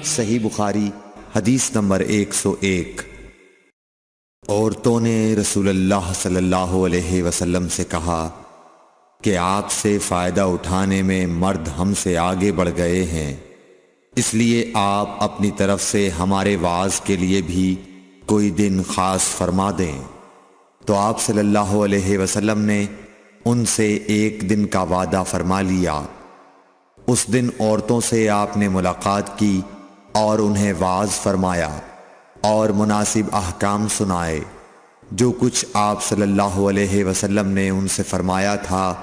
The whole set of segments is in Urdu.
صحیح بخاری حدیث نمبر 101۔ عورتوں نے رسول اللہ صلی اللہ علیہ وسلم سے کہا کہ آپ سے فائدہ اٹھانے میں مرد ہم سے آگے بڑھ گئے ہیں، اس لیے آپ اپنی طرف سے ہمارے وعظ کے لیے بھی کوئی دن خاص فرما دیں۔ تو آپ صلی اللہ علیہ وسلم نے ان سے ایک دن کا وعدہ فرما لیا۔ اس دن عورتوں سے آپ نے ملاقات کی اور انہیں وعظ فرمایا اور مناسب احکام سنائے۔ جو کچھ آپ صلی اللہ علیہ وسلم نے ان سے فرمایا تھا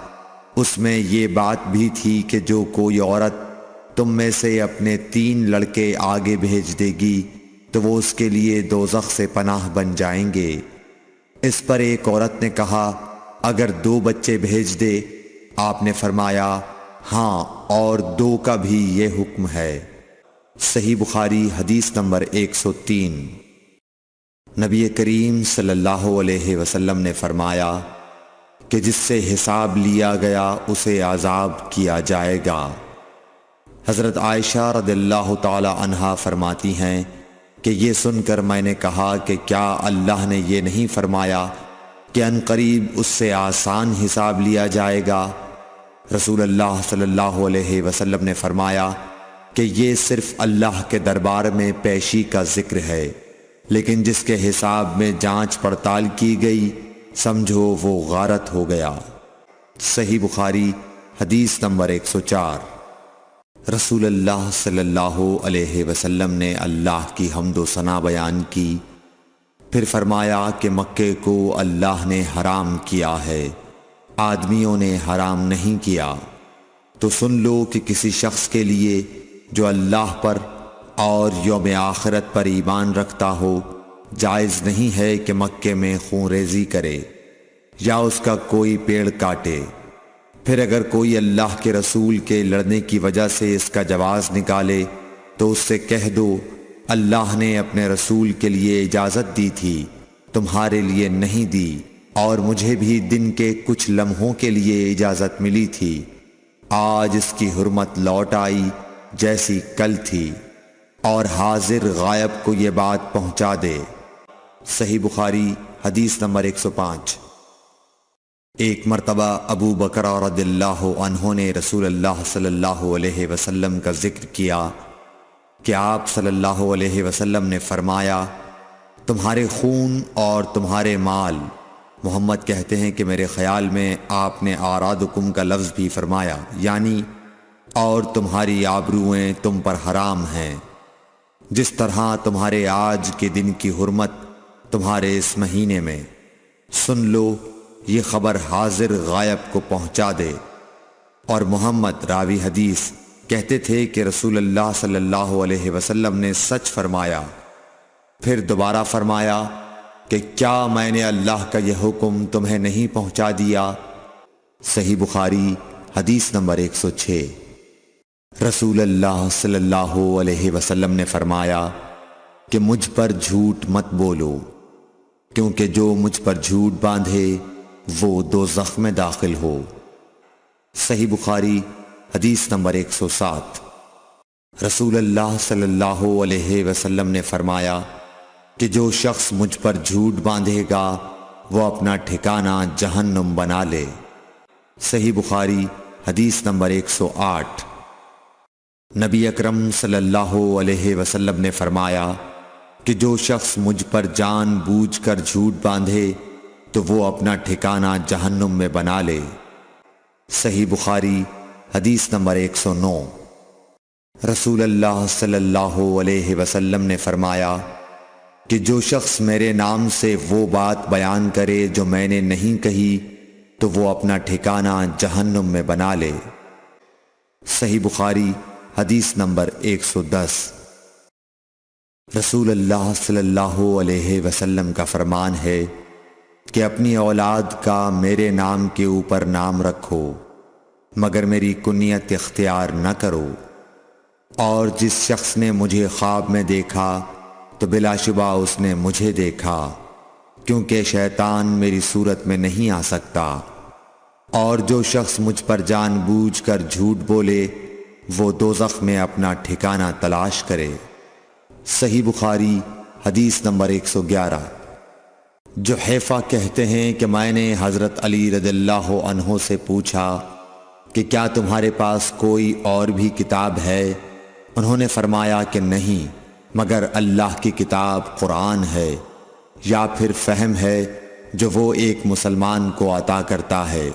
اس میں یہ بات بھی تھی کہ جو کوئی عورت تم میں سے اپنے 3 لڑکے آگے بھیج دے گی تو وہ اس کے لیے دوزخ سے پناہ بن جائیں گے۔ اس پر ایک عورت نے کہا اگر 2 بچے بھیج دے؟ آپ نے فرمایا ہاں، اور 2 کا بھی یہ حکم ہے۔ صحیح بخاری حدیث نمبر 103۔ نبی کریم صلی اللہ علیہ وسلم نے فرمایا کہ جس سے حساب لیا گیا اسے عذاب کیا جائے گا۔ حضرت عائشہ رضی اللہ تعالی عنہا فرماتی ہیں کہ یہ سن کر میں نے کہا کہ کیا اللہ نے یہ نہیں فرمایا کہ ان قریب اس سے آسان حساب لیا جائے گا؟ رسول اللہ صلی اللہ علیہ وسلم نے فرمایا کہ یہ صرف اللہ کے دربار میں پیشی کا ذکر ہے، لیکن جس کے حساب میں جانچ پڑتال کی گئی سمجھو وہ غارت ہو گیا۔ صحیح بخاری حدیث نمبر 104۔ رسول اللہ صلی اللہ علیہ وسلم نے اللہ کی حمد و ثنا بیان کی، پھر فرمایا کہ مکے کو اللہ نے حرام کیا ہے، آدمیوں نے حرام نہیں کیا۔ تو سن لو کہ کسی شخص کے لیے جو اللہ پر اور یوم آخرت پر ایمان رکھتا ہو جائز نہیں ہے کہ مکے میں خون ریزی کرے یا اس کا کوئی پیڑ کاٹے۔ پھر اگر کوئی اللہ کے رسول کے لڑنے کی وجہ سے اس کا جواز نکالے تو اس سے کہہ دو اللہ نے اپنے رسول کے لیے اجازت دی تھی، تمہارے لیے نہیں دی، اور مجھے بھی دن کے کچھ لمحوں کے لیے اجازت ملی تھی، آج اس کی حرمت لوٹ آئی جیسی کل تھی، اور حاضر غائب کو یہ بات پہنچا دے۔ صحیح بخاری حدیث نمبر 105۔ ایک مرتبہ ابو بکر رضی اللہ عنہ نے رسول اللہ صلی اللہ علیہ وسلم کا ذکر کیا کہ آپ صلی اللہ علیہ وسلم نے فرمایا تمہارے خون اور تمہارے مال، محمد کہتے ہیں کہ میرے خیال میں آپ نے اعراضکم کا لفظ بھی فرمایا، یعنی اور تمہاری آبروئیں تم پر حرام ہیں، جس طرح تمہارے آج کے دن کی حرمت تمہارے اس مہینے میں۔ سن لو یہ خبر حاضر غائب کو پہنچا دے۔ اور محمد راوی حدیث کہتے تھے کہ رسول اللہ صلی اللہ علیہ وسلم نے سچ فرمایا۔ پھر دوبارہ فرمایا کہ کیا میں نے اللہ کا یہ حکم تمہیں نہیں پہنچا دیا؟ صحیح بخاری حدیث نمبر 106۔ رسول اللہ صلی اللہ علیہ وسلم نے فرمایا کہ مجھ پر جھوٹ مت بولو، کیونکہ جو مجھ پر جھوٹ باندھے وہ دوزخ میں داخل ہو۔ صحیح بخاری حدیث نمبر 107۔ رسول اللہ صلی اللہ علیہ وسلم نے فرمایا کہ جو شخص مجھ پر جھوٹ باندھے گا وہ اپنا ٹھکانہ جہنم بنا لے۔ صحیح بخاری حدیث نمبر 108۔ نبی اکرم صلی اللہ علیہ وسلم نے فرمایا کہ جو شخص مجھ پر جان بوجھ کر جھوٹ باندھے تو وہ اپنا ٹھکانہ جہنم میں بنا لے۔ صحیح بخاری حدیث نمبر 109۔ رسول اللہ صلی اللہ علیہ وسلم نے فرمایا کہ جو شخص میرے نام سے وہ بات بیان کرے جو میں نے نہیں کہی تو وہ اپنا ٹھکانہ جہنم میں بنا لے۔ صحیح بخاری حدیث نمبر 110۔ رسول اللہ صلی اللہ علیہ وسلم کا فرمان ہے کہ اپنی اولاد کا میرے نام کے اوپر نام رکھو مگر میری کنیت اختیار نہ کرو، اور جس شخص نے مجھے خواب میں دیکھا تو بلا شبہ اس نے مجھے دیکھا، کیونکہ شیطان میری صورت میں نہیں آ سکتا، اور جو شخص مجھ پر جان بوجھ کر جھوٹ بولے وہ دوزخ میں اپنا ٹھکانہ تلاش کرے۔ صحیح بخاری حدیث نمبر 111۔ جحیفہ کہتے ہیں کہ میں نے حضرت علی رضی اللہ عنہ سے پوچھا کہ کیا تمہارے پاس کوئی اور بھی کتاب ہے؟ انہوں نے فرمایا کہ نہیں مگر اللہ کی کتاب قرآن ہے، یا پھر فہم ہے جو وہ ایک مسلمان کو عطا کرتا ہے،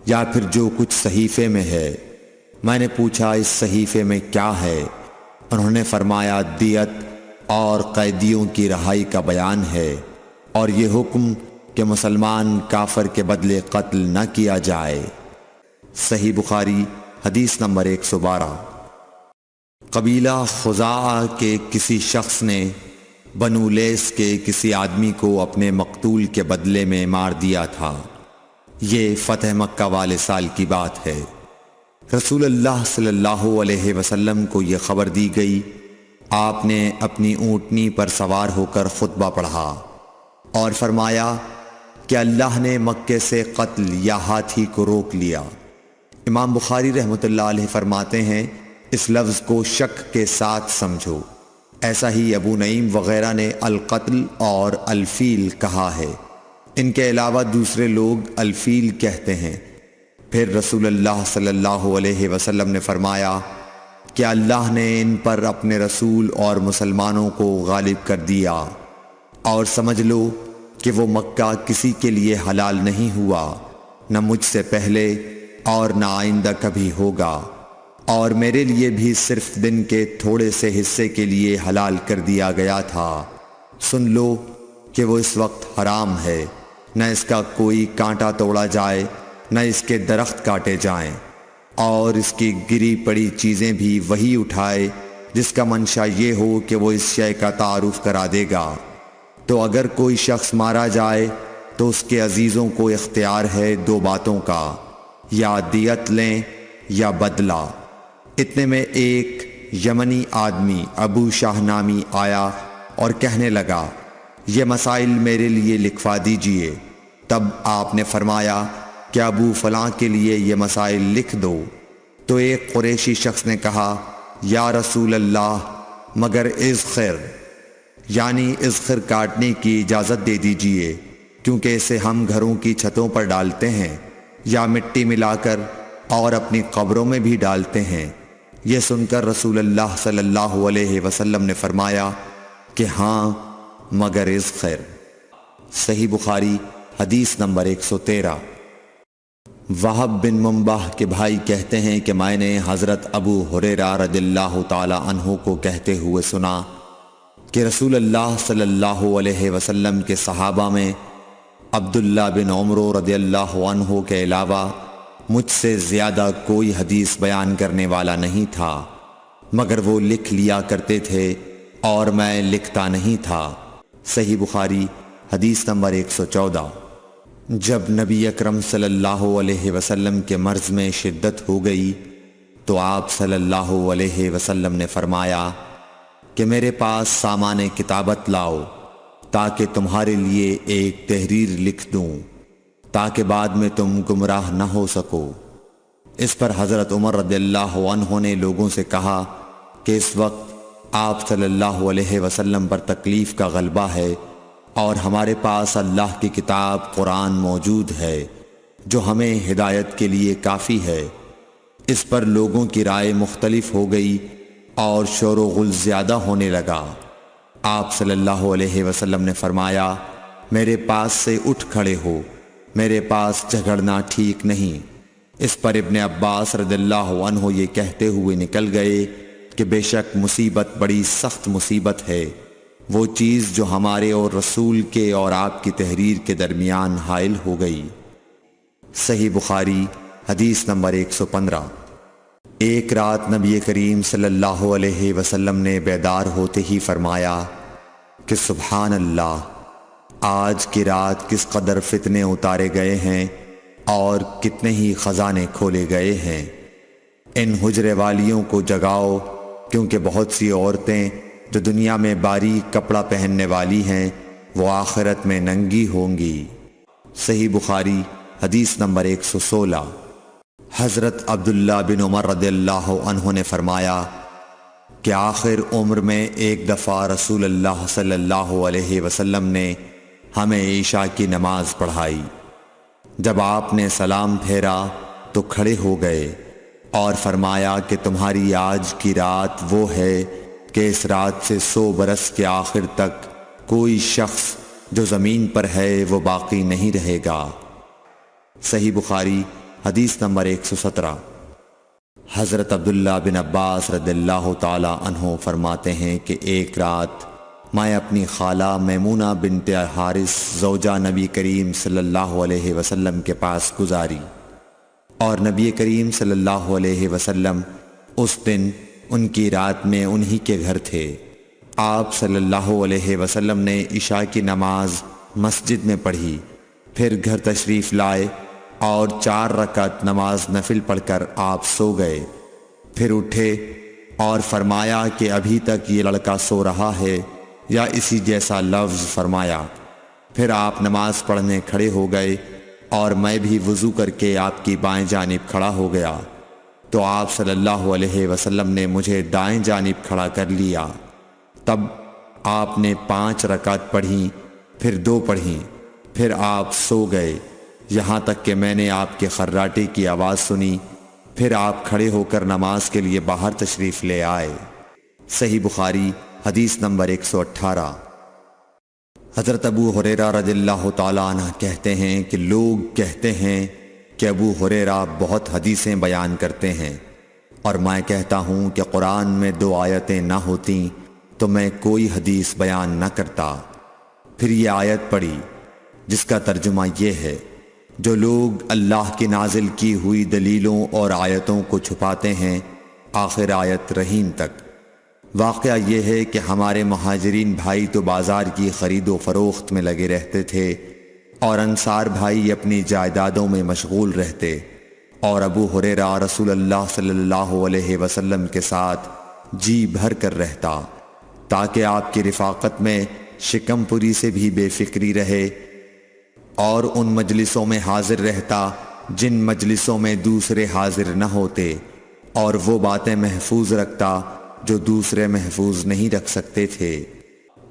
یا پھر جو کچھ صحیفے میں ہے۔ میں نے پوچھا اس صحیفے میں کیا ہے؟ انہوں نے فرمایا دیت اور قیدیوں کی رہائی کا بیان ہے، اور یہ حکم کہ مسلمان کافر کے بدلے قتل نہ کیا جائے۔ صحیح بخاری حدیث نمبر 112۔ قبیلہ خزاعہ کے کسی شخص نے بنو لیث کے کسی آدمی کو اپنے مقتول کے بدلے میں مار دیا تھا۔ یہ فتح مکہ والے سال کی بات ہے۔ رسول اللہ صلی اللہ علیہ وسلم کو یہ خبر دی گئی۔ آپ نے اپنی اونٹنی پر سوار ہو کر خطبہ پڑھا اور فرمایا کہ اللہ نے مکے سے قتل یا ہاتھی کو روک لیا۔ امام بخاری رحمۃ اللہ علیہ فرماتے ہیں اس لفظ کو شک کے ساتھ سمجھو۔ ایسا ہی ابو نعیم وغیرہ نے القتل اور الفیل کہا ہے۔ ان کے علاوہ دوسرے لوگ الفیل کہتے ہیں۔ پھر رسول اللہ صلی اللہ علیہ وسلم نے فرمایا کہ اللہ نے ان پر اپنے رسول اور مسلمانوں کو غالب کر دیا، اور سمجھ لو کہ وہ مکہ کسی کے لیے حلال نہیں ہوا، نہ مجھ سے پہلے اور نہ آئندہ کبھی ہوگا، اور میرے لیے بھی صرف دن کے تھوڑے سے حصے کے لیے حلال کر دیا گیا تھا۔ سن لو کہ وہ اس وقت حرام ہے، نہ اس کا کوئی کانٹا توڑا جائے، نہ اس کے درخت کاٹے جائیں، اور اس کی گری پڑی چیزیں بھی وہی اٹھائے جس کا منشا یہ ہو کہ وہ اس شے کا تعارف کرا دے گا۔ تو اگر کوئی شخص مارا جائے تو اس کے عزیزوں کو اختیار ہے دو باتوں کا، یا دیت لیں یا بدلہ۔ اتنے میں ایک یمنی آدمی ابو شاہ نامی آیا اور کہنے لگا یہ مسائل میرے لیے لکھوا دیجئے۔ تب آپ نے فرمایا کہ ابو فلاں کے لیے یہ مسائل لکھ دو۔ تو ایک قریشی شخص نے کہا یا رسول اللہ مگر اذخر، یعنی اذخر کاٹنے کی اجازت دے دیجئے، کیونکہ اسے ہم گھروں کی چھتوں پر ڈالتے ہیں یا مٹی ملا کر اور اپنی قبروں میں بھی ڈالتے ہیں۔ یہ سن کر رسول اللہ صلی اللہ علیہ وسلم نے فرمایا کہ ہاں مگر اذخر۔ صحیح بخاری حدیث نمبر 113۔ وہب بن منبح کے بھائی کہتے ہیں کہ میں نے حضرت ابو ہریرہ رضی اللہ تعالی عنہ کو کہتے ہوئے سنا کہ رسول اللہ صلی اللہ علیہ وسلم کے صحابہ میں عبداللہ بن عمر رضی اللہ عنہ کے علاوہ مجھ سے زیادہ کوئی حدیث بیان کرنے والا نہیں تھا، مگر وہ لکھ لیا کرتے تھے اور میں لکھتا نہیں تھا۔ صحیح بخاری حدیث نمبر 114۔ جب نبی اکرم صلی اللہ علیہ وسلم کے مرض میں شدت ہو گئی تو آپ صلی اللہ علیہ وسلم نے فرمایا کہ میرے پاس سامان کتابت لاؤ تاکہ تمہارے لیے ایک تحریر لکھ دوں، تاکہ بعد میں تم گمراہ نہ ہو سکو۔ اس پر حضرت عمر رضی اللہ عنہ نے لوگوں سے کہا کہ اس وقت آپ صلی اللہ علیہ وسلم پر تکلیف کا غلبہ ہے اور ہمارے پاس اللہ کی کتاب قرآن موجود ہے جو ہمیں ہدایت کے لیے کافی ہے۔ اس پر لوگوں کی رائے مختلف ہو گئی اور شور و غل زیادہ ہونے لگا۔ آپ صلی اللہ علیہ وسلم نے فرمایا میرے پاس سے اٹھ کھڑے ہو، میرے پاس جھگڑنا ٹھیک نہیں۔ اس پر ابن عباس رضی اللہ عنہ یہ کہتے ہوئے نکل گئے کہ بے شک مصیبت بڑی سخت مصیبت ہے، وہ چیز جو ہمارے اور رسول کے اور آپ کی تحریر کے درمیان حائل ہو گئی۔ صحیح بخاری حدیث نمبر 115۔ ایک رات نبی کریم صلی اللہ علیہ وسلم نے بیدار ہوتے ہی فرمایا کہ سبحان اللہ، آج کی رات کس قدر فتنے اتارے گئے ہیں اور کتنے ہی خزانے کھولے گئے ہیں۔ ان حجرے والیوں کو جگاؤ، کیونکہ بہت سی عورتیں جو دنیا میں باریک کپڑا پہننے والی ہیں وہ آخرت میں ننگی ہوں گی۔ صحیح بخاری حدیث نمبر 116۔ حضرت عبداللہ بن عمر رضی اللہ عنہ نے فرمایا کہ آخر عمر میں ایک دفعہ رسول اللہ صلی اللہ علیہ وسلم نے ہمیں عشاء کی نماز پڑھائی۔ جب آپ نے سلام پھیرا تو کھڑے ہو گئے اور فرمایا کہ تمہاری آج کی رات وہ ہے کہ اس رات سے 100 برس کے آخر تک کوئی شخص جو زمین پر ہے وہ باقی نہیں رہے گا۔ صحیح بخاری حدیث نمبر 117۔ حضرت عبداللہ بن عباس رضی اللہ تعالی عنہ فرماتے ہیں کہ ایک رات میں اپنی خالہ میمونہ بنت حارث زوجہ نبی کریم صلی اللہ علیہ وسلم کے پاس گزاری، اور نبی کریم صلی اللہ علیہ وسلم اس دن ان کی رات میں انہی کے گھر تھے۔ آپ صلی اللہ علیہ وسلم نے عشاء کی نماز مسجد میں پڑھی، پھر گھر تشریف لائے اور 4 رکعت نماز نفل پڑھ کر آپ سو گئے۔ پھر اٹھے اور فرمایا کہ ابھی تک یہ لڑکا سو رہا ہے یا اسی جیسا لفظ فرمایا۔ پھر آپ نماز پڑھنے کھڑے ہو گئے اور میں بھی وضو کر کے آپ کی بائیں جانب کھڑا ہو گیا، تو آپ صلی اللہ علیہ وسلم نے مجھے دائیں جانب کھڑا کر لیا۔ تب آپ نے 5 رکعت پڑھیں، پھر 2 پڑھیں، پھر آپ سو گئے، یہاں تک کہ میں نے آپ کے خراٹے کی آواز سنی۔ پھر آپ کھڑے ہو کر نماز کے لیے باہر تشریف لے آئے۔ صحیح بخاری حدیث نمبر 118۔ حضرت ابو ہریرہ رضی اللہ تعالیٰ عنہ کہتے ہیں کہ لوگ کہتے ہیں کہ ابو ہریرہ بہت حدیثیں بیان کرتے ہیں، اور میں کہتا ہوں کہ قرآن میں 2 آیتیں نہ ہوتیں تو میں کوئی حدیث بیان نہ کرتا۔ پھر یہ آیت پڑھی جس کا ترجمہ یہ ہے، جو لوگ اللہ کی نازل کی ہوئی دلیلوں اور آیتوں کو چھپاتے ہیں، آخر آیت رحیم تک۔ واقعہ یہ ہے کہ ہمارے مہاجرین بھائی تو بازار کی خرید و فروخت میں لگے رہتے تھے، اور انصار بھائی اپنی جائیدادوں میں مشغول رہتے، اور ابو ہریرہ رسول اللہ صلی اللہ علیہ وسلم کے ساتھ جی بھر کر رہتا، تاکہ آپ کی رفاقت میں شکم پوری سے بھی بے فکری رہے، اور ان مجلسوں میں حاضر رہتا جن مجلسوں میں دوسرے حاضر نہ ہوتے، اور وہ باتیں محفوظ رکھتا جو دوسرے محفوظ نہیں رکھ سکتے تھے۔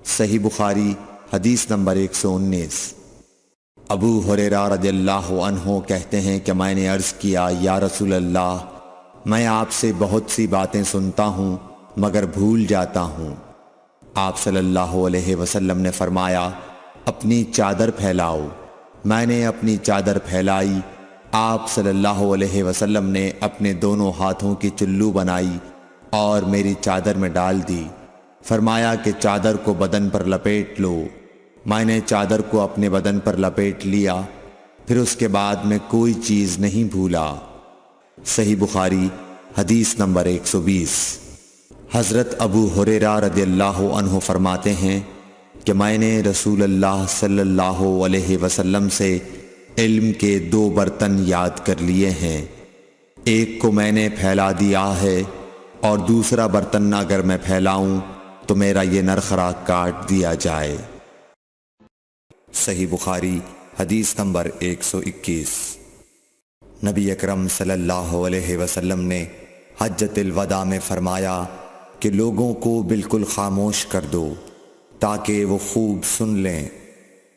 صحیح بخاری حدیث نمبر 119۔ ابو ہریرہ رضی اللہ عنہ کہتے ہیں کہ میں نے عرض کیا، یا رسول اللہ، میں آپ سے بہت سی باتیں سنتا ہوں مگر بھول جاتا ہوں۔ آپ صلی اللہ علیہ وسلم نے فرمایا، اپنی چادر پھیلاؤ۔ میں نے اپنی چادر پھیلائی۔ آپ صلی اللہ علیہ وسلم نے اپنے دونوں ہاتھوں کی چلو بنائی اور میری چادر میں ڈال دی۔ فرمایا کہ چادر کو بدن پر لپیٹ لو۔ میں نے چادر کو اپنے بدن پر لپیٹ لیا، پھر اس کے بعد میں کوئی چیز نہیں بھولا۔ صحیح بخاری حدیث نمبر 120۔ حضرت ابو ہریرہ رضی اللہ عنہ فرماتے ہیں کہ میں نے رسول اللہ صلی اللہ علیہ وسلم سے علم کے 2 برتن یاد کر لیے ہیں، ایک کو میں نے پھیلا دیا ہے، اور دوسرا برتن اگر میں پھیلاؤں تو میرا یہ نرخراک کاٹ دیا جائے۔ صحیح بخاری حدیث نمبر 121۔ نبی اکرم صلی اللہ علیہ وسلم نے حجۃ الوداع میں فرمایا کہ لوگوں کو بالکل خاموش کر دو تاکہ وہ خوب سن لیں۔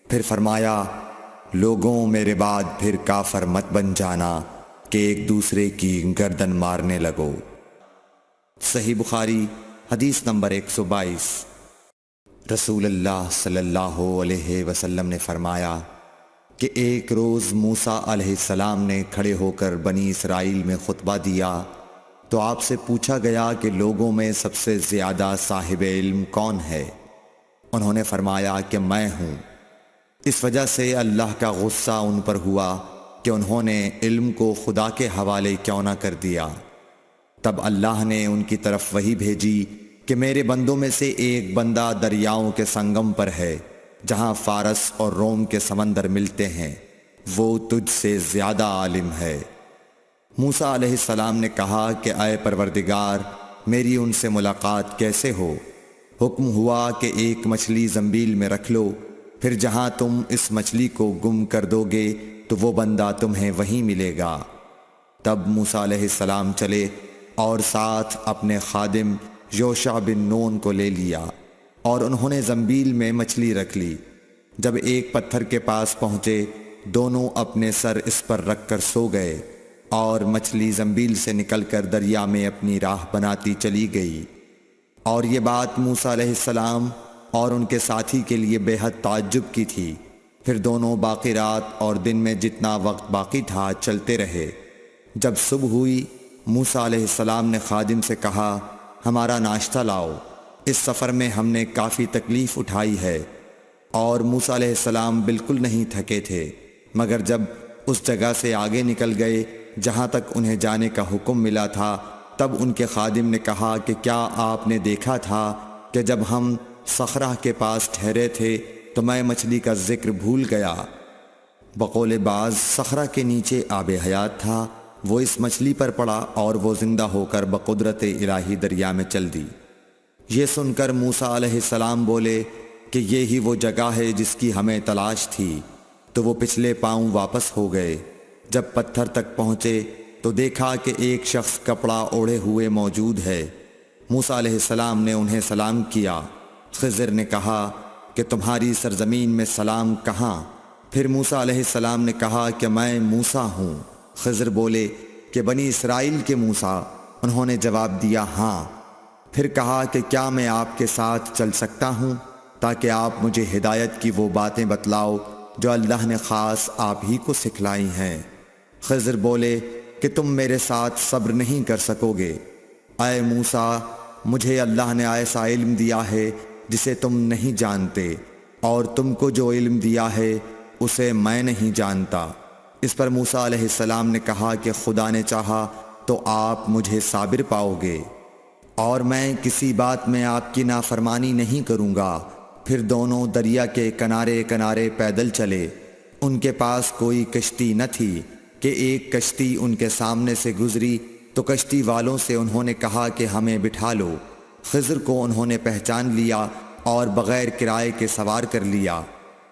پھر فرمایا، لوگوں میرے بعد پھر کافر مت بن جانا کہ ایک دوسرے کی گردن مارنے لگو۔ صحیح بخاری حدیث نمبر 122۔ رسول اللہ صلی اللہ علیہ وسلم نے فرمایا کہ ایک روز موسیٰ علیہ السلام نے کھڑے ہو کر بنی اسرائیل میں خطبہ دیا، تو آپ سے پوچھا گیا کہ لوگوں میں سب سے زیادہ صاحب علم کون ہے؟ انہوں نے فرمایا کہ میں ہوں۔ اس وجہ سے اللہ کا غصہ ان پر ہوا کہ انہوں نے علم کو خدا کے حوالے کیوں نہ کر دیا۔ تب اللہ نے ان کی طرف وحی بھیجی کہ میرے بندوں میں سے ایک بندہ دریاؤں کے سنگم پر ہے، جہاں فارس اور روم کے سمندر ملتے ہیں، وہ تجھ سے زیادہ عالم ہے۔ موسیٰ علیہ السلام نے کہا کہ اے پروردگار، میری ان سے ملاقات کیسے ہو؟ حکم ہوا کہ ایک مچھلی زنبیل میں رکھ لو، پھر جہاں تم اس مچھلی کو گم کر دو گے تو وہ بندہ تمہیں وہیں ملے گا۔ تب موسیٰ علیہ السلام چلے اور ساتھ اپنے خادم یوشع بن نون کو لے لیا اور انہوں نے زنبیل میں مچھلی رکھ لی۔ جب ایک پتھر کے پاس پہنچے دونوں اپنے سر اس پر رکھ کر سو گئے اور مچھلی زنبیل سے نکل کر دریا میں اپنی راہ بناتی چلی گئی۔ اور یہ بات موسیٰ علیہ السلام اور ان کے ساتھی کے لیے بے حد تعجب کی تھی۔ پھر دونوں باقی رات اور دن میں جتنا وقت باقی تھا چلتے رہے۔ جب صبح ہوئی موسیٰ علیہ السلام نے خادم سے کہا ہمارا ناشتہ لاؤ، اس سفر میں ہم نے کافی تکلیف اٹھائی ہے۔ اور موسیٰ علیہ السلام بالکل نہیں تھکے تھے، مگر جب اس جگہ سے آگے نکل گئے جہاں تک انہیں جانے کا حکم ملا تھا تب ان کے خادم نے کہا کہ کیا آپ نے دیکھا تھا کہ جب ہم صخرہ کے پاس ٹھہرے تھے تو میں مچھلی کا ذکر بھول گیا۔ بقول بعض صخرہ کے نیچے آب حیات تھا، وہ اس مچھلی پر پڑا اور وہ زندہ ہو کر بقدرت الہی دریا میں چل دی۔ یہ سن کر موسیٰ علیہ السلام بولے کہ یہ ہی وہ جگہ ہے جس کی ہمیں تلاش تھی، تو وہ پچھلے پاؤں واپس ہو گئے۔ جب پتھر تک پہنچے تو دیکھا کہ ایک شخص کپڑا اوڑھے ہوئے موجود ہے۔ موسیٰ علیہ السلام نے انہیں سلام کیا۔ خضر نے کہا کہ تمہاری سرزمین میں سلام کہاں؟ پھر موسیٰ علیہ السلام نے کہا کہ میں موسیٰ ہوں۔ خضر بولے کہ بنی اسرائیل کے موسیٰ؟ انہوں نے جواب دیا ہاں۔ پھر کہا کہ کیا میں آپ کے ساتھ چل سکتا ہوں تاکہ آپ مجھے ہدایت کی وہ باتیں بتلاؤ جو اللہ نے خاص آپ ہی کو سکھلائی ہیں؟ خضر بولے کہ تم میرے ساتھ صبر نہیں کر سکو گے۔ اے موسیٰ، مجھے اللہ نے ایسا علم دیا ہے جسے تم نہیں جانتے، اور تم کو جو علم دیا ہے اسے میں نہیں جانتا۔ اس پر موسیٰ علیہ السلام نے کہا کہ خدا نے چاہا تو آپ مجھے صابر پاؤ گے، اور میں کسی بات میں آپ کی نافرمانی نہیں کروں گا۔ پھر دونوں دریا کے کنارے کنارے پیدل چلے۔ ان کے پاس کوئی کشتی نہ تھی کہ ایک کشتی ان کے سامنے سے گزری تو کشتی والوں سے انہوں نے کہا کہ ہمیں بٹھا لو۔ خضر کو انہوں نے پہچان لیا اور بغیر کرائے کے سوار کر لیا۔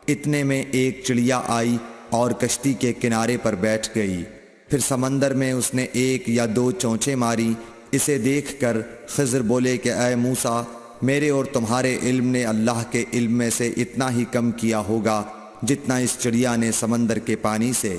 اتنے میں ایک چڑیا آئی اور کشتی کے کنارے پر بیٹھ گئی۔ پھر سمندر میں اس نے ایک یا دو چونچیں ماری۔ اسے دیکھ کر خضر بولے کہ اے موسیٰ، میرے اور تمہارے علم نے اللہ کے علم میں سے اتنا ہی کم کیا ہوگا جتنا اس چڑیا نے سمندر کے پانی سے۔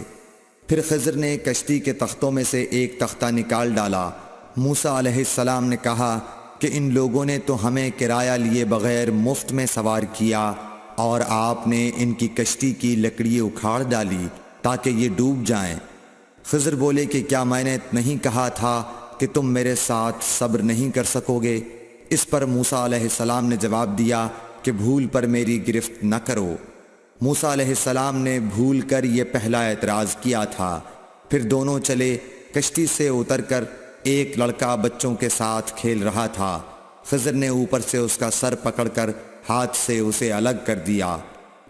پھر خضر نے کشتی کے تختوں میں سے ایک تختہ نکال ڈالا۔ موسیٰ علیہ السلام نے کہا کہ ان لوگوں نے تو ہمیں کرایہ لیے بغیر مفت میں سوار کیا، اور آپ نے ان کی کشتی کی لکڑی اکھاڑ ڈالی تاکہ یہ ڈوب جائیں۔ خضر بولے کہ کیا میں نے نہیں کہا تھا کہ تم میرے ساتھ صبر نہیں کر سکو گے؟ اس پر موسیٰ علیہ السلام نے جواب دیا کہ بھول پر میری گرفت نہ کرو۔ موسیٰ علیہ السلام نے بھول کر یہ پہلا اعتراض کیا تھا۔ پھر دونوں چلے۔ کشتی سے اتر کر ایک لڑکا بچوں کے ساتھ کھیل رہا تھا۔ خضر نے اوپر سے اس کا سر پکڑ کر ہاتھ سے اسے الگ کر دیا۔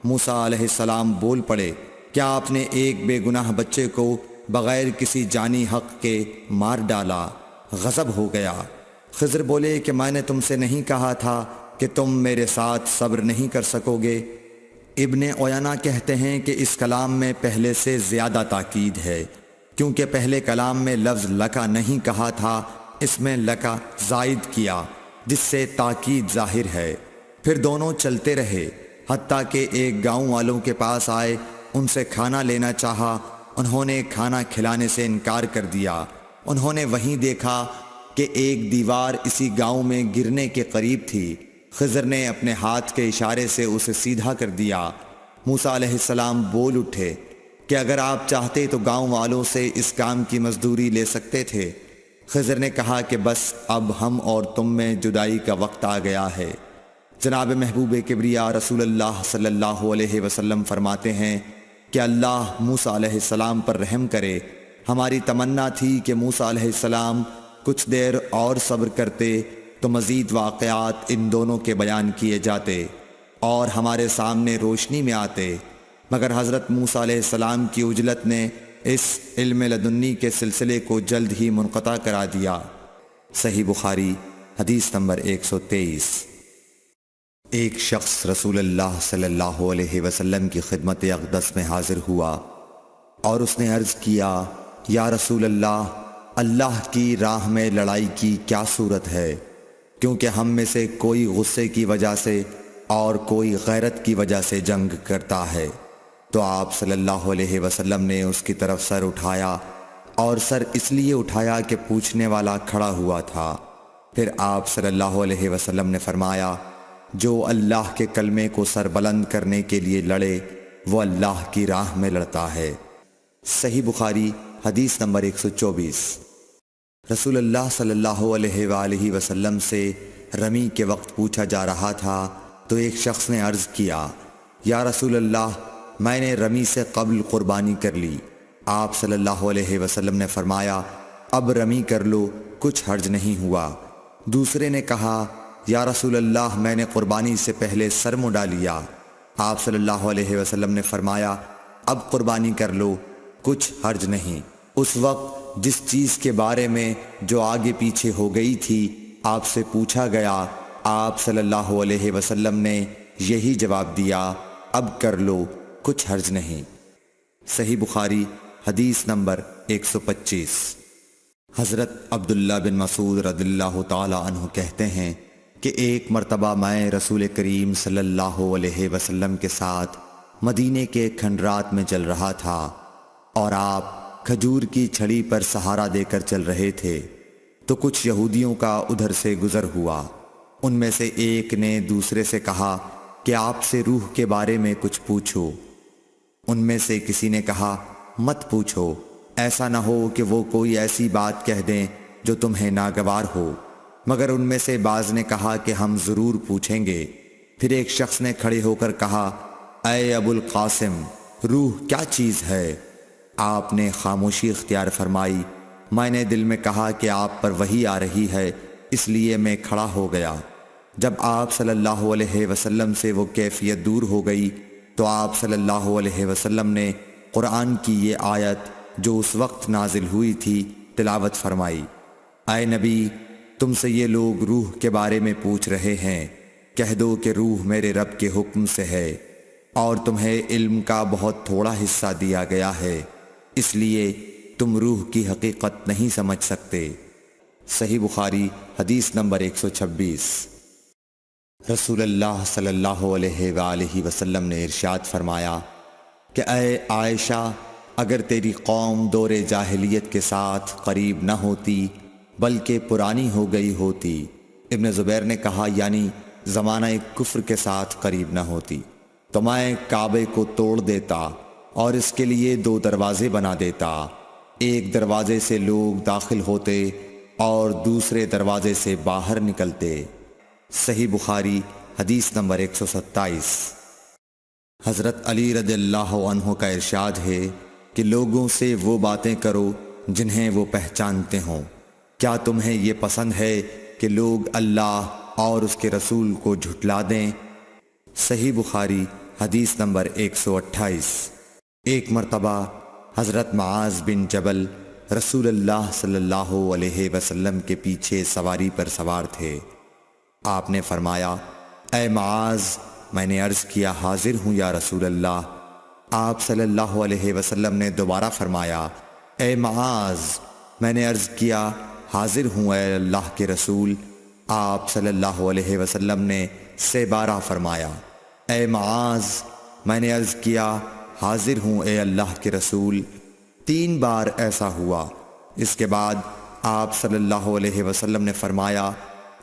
موسیٰ علیہ السلام بول پڑے، کیا آپ نے ایک بے گناہ بچے کو بغیر کسی جانی حق کے مار ڈالا؟ غضب ہو گیا۔ خضر بولے کہ میں نے تم سے نہیں کہا تھا کہ تم میرے ساتھ صبر نہیں کر سکو گے؟ ابن عیینہ کہتے ہیں کہ اس کلام میں پہلے سے زیادہ تاکید ہے، کیونکہ پہلے کلام میں لفظ لکا نہیں کہا تھا، اس میں لکا زائد کیا، جس سے تاکید ظاہر ہے۔ پھر دونوں چلتے رہے حتیٰ کہ ایک گاؤں والوں کے پاس آئے۔ ان سے کھانا لینا چاہا، انہوں نے کھانا کھلانے سے انکار کر دیا۔ انہوں نے وہیں دیکھا کہ ایک دیوار اسی گاؤں میں گرنے کے قریب تھی۔ خضر نے اپنے ہاتھ کے اشارے سے اسے سیدھا کر دیا۔ موسیٰ علیہ السلام بول اٹھے کہ اگر آپ چاہتے تو گاؤں والوں سے اس کام کی مزدوری لے سکتے تھے۔ خضر نے کہا کہ بس اب ہم اور تم میں جدائی کا وقت آ گیا ہے۔ جناب محبوب کبریا رسول اللہ صلی اللہ علیہ وسلم فرماتے ہیں کہ اللہ موسیٰ علیہ السلام پر رحم کرے۔ ہماری تمنا تھی کہ موسیٰ علیہ السلام کچھ دیر اور صبر کرتے تو مزید واقعات ان دونوں کے بیان کیے جاتے اور ہمارے سامنے روشنی میں آتے، مگر حضرت موسیٰ علیہ السلام کی عجلت نے اس علم لدنی کے سلسلے کو جلد ہی منقطع کرا دیا۔ صحیح بخاری حدیث نمبر 123۔ ایک شخص رسول اللہ صلی اللہ علیہ وسلم کی خدمت اقدس میں حاضر ہوا اور اس نے عرض کیا، یا رسول اللہ، اللہ کی راہ میں لڑائی کی کیا صورت ہے؟ کیونکہ ہم میں سے کوئی غصے کی وجہ سے اور کوئی غیرت کی وجہ سے جنگ کرتا ہے۔ تو آپ صلی اللہ علیہ وسلم نے اس کی طرف سر اٹھایا، اور سر اس لیے اٹھایا کہ پوچھنے والا کھڑا ہوا تھا۔ پھر آپ صلی اللہ علیہ وسلم نے فرمایا، جو اللہ کے کلمے کو سر بلند کرنے کے لیے لڑے وہ اللہ کی راہ میں لڑتا ہے۔ صحیح بخاری حدیث نمبر 124۔ رسول اللہ صلی اللہ علیہ وآلہ وسلم سے رمی کے وقت پوچھا جا رہا تھا تو ایک شخص نے عرض کیا، یا رسول اللہ، میں نے رمی سے قبل قربانی کر لی۔ آپ صلی اللہ علیہ وسلم نے فرمایا، اب رمی کر لو، کچھ حرج نہیں ہوا۔ دوسرے نے کہا، یا رسول اللہ، میں نے قربانی سے پہلے سر منڈا لیا۔ آپ صلی اللہ علیہ وسلم نے فرمایا، اب قربانی کر لو، کچھ حرج نہیں۔ اس وقت جس چیز کے بارے میں جو آگے پیچھے ہو گئی تھی آپ سے پوچھا گیا، آپ صلی اللہ علیہ وسلم نے یہی جواب دیا، اب کر لو، کچھ حرج نہیں۔ صحیح بخاری حدیث نمبر 125۔ حضرت عبداللہ بن مسعود رضی اللہ تعالی عنہ کہتے ہیں کہ ایک مرتبہ میں رسول کریم صلی اللہ علیہ وسلم کے ساتھ مدینے کے کھنڈرات میں چل رہا تھا، اور آپ کھجور کی چھڑی پر سہارا دے کر چل رہے تھے، تو کچھ یہودیوں کا ادھر سے گزر ہوا۔ ان میں سے ایک نے دوسرے سے کہا کہ آپ سے روح کے بارے میں کچھ پوچھو۔ ان میں سے کسی نے کہا، مت پوچھو، ایسا نہ ہو کہ وہ کوئی ایسی بات کہہ دیں جو تمہیں ناگوار ہو۔ مگر ان میں سے بعض نے کہا کہ ہم ضرور پوچھیں گے۔ پھر ایک شخص نے کھڑے ہو کر کہا، اے ابو القاسم، روح کیا چیز ہے؟ آپ نے خاموشی اختیار فرمائی۔ میں نے دل میں کہا کہ آپ پر وحی آ رہی ہے، اس لیے میں کھڑا ہو گیا۔ جب آپ صلی اللہ علیہ وسلم سے وہ کیفیت دور ہو گئی تو آپ صلی اللہ علیہ وسلم نے قرآن کی یہ آیت جو اس وقت نازل ہوئی تھی تلاوت فرمائی، اے نبی، تم سے یہ لوگ روح کے بارے میں پوچھ رہے ہیں، کہہ دو کہ روح میرے رب کے حکم سے ہے، اور تمہیں علم کا بہت تھوڑا حصہ دیا گیا ہے، اس لیے تم روح کی حقیقت نہیں سمجھ سکتے۔ صحیح بخاری حدیث نمبر 126۔ رسول اللہ صلی اللہ علیہ وآلہ وسلم نے ارشاد فرمایا کہ اے عائشہ، اگر تیری قوم دور جاہلیت کے ساتھ قریب نہ ہوتی بلکہ پرانی ہو گئی ہوتی۔ ابن زبیر نے کہا، یعنی زمانہ کفر کے ساتھ قریب نہ ہوتی، تو میں کعبے کو توڑ دیتا اور اس کے لیے 2 دروازے بنا دیتا، ایک دروازے سے لوگ داخل ہوتے اور دوسرے دروازے سے باہر نکلتے۔ صحیح بخاری حدیث نمبر 127۔ حضرت علی رضی اللہ عنہ کا ارشاد ہے کہ لوگوں سے وہ باتیں کرو جنہیں وہ پہچانتے ہوں۔ کیا تمہیں یہ پسند ہے کہ لوگ اللہ اور اس کے رسول کو جھٹلا دیں؟ صحیح بخاری حدیث نمبر 128۔ ایک مرتبہ حضرت معاذ بن جبل رسول اللہ صلی اللہ علیہ وسلم کے پیچھے سواری پر سوار تھے۔ آپ نے فرمایا، اے معاذ، میں نے عرض کیا، حاضر ہوں یا رسول اللہ۔ آپ صلی اللہ علیہ وسلم نے دوبارہ فرمایا، اے معاذ، میں نے عرض کیا، حاضر ہوں اے اللہ کے رسول۔ آپ صلی اللہ علیہ وسلم نے 12 فرمایا، اے معاذ، میں نے عرض کیا، حاضر ہوں اے اللہ کے رسول۔ 3 بار ایسا ہوا۔ اس کے بعد آپ صلی اللہ علیہ وسلم نے فرمایا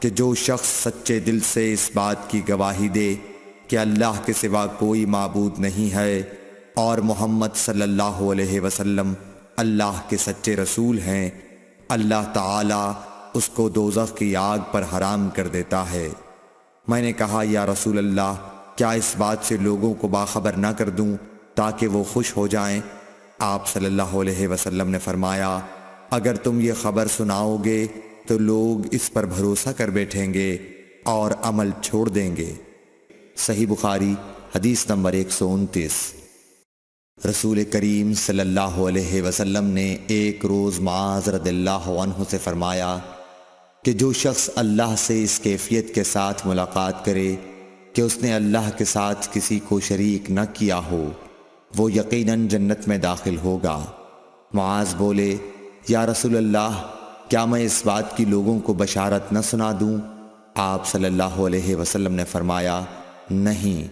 کہ جو شخص سچے دل سے اس بات کی گواہی دے کہ اللہ کے سوا کوئی معبود نہیں ہے اور محمد صلی اللہ علیہ وسلم اللہ کے سچے رسول ہیں، اللہ تعالیٰ اس کو دوزخ کی آگ پر حرام کر دیتا ہے۔ میں نے کہا، یا رسول اللہ، کیا اس بات سے لوگوں کو باخبر نہ کر دوں تاکہ وہ خوش ہو جائیں؟ آپ صلی اللہ علیہ وسلم نے فرمایا، اگر تم یہ خبر سناؤ گے تو لوگ اس پر بھروسہ کر بیٹھیں گے اور عمل چھوڑ دیں گے۔ صحیح بخاری حدیث نمبر 129۔ رسول کریم صلی اللہ علیہ وسلم نے ایک روز معاذ رضی اللہ عنہ سے فرمایا کہ جو شخص اللہ سے اس کیفیت کے ساتھ ملاقات کرے کہ اس نے اللہ کے ساتھ کسی کو شریک نہ کیا ہو، وہ یقیناً جنت میں داخل ہوگا۔ معاذ بولے، یا رسول اللہ، کیا میں اس بات کی لوگوں کو بشارت نہ سنا دوں؟ آپ صلی اللہ علیہ وسلم نے فرمایا، نہیں،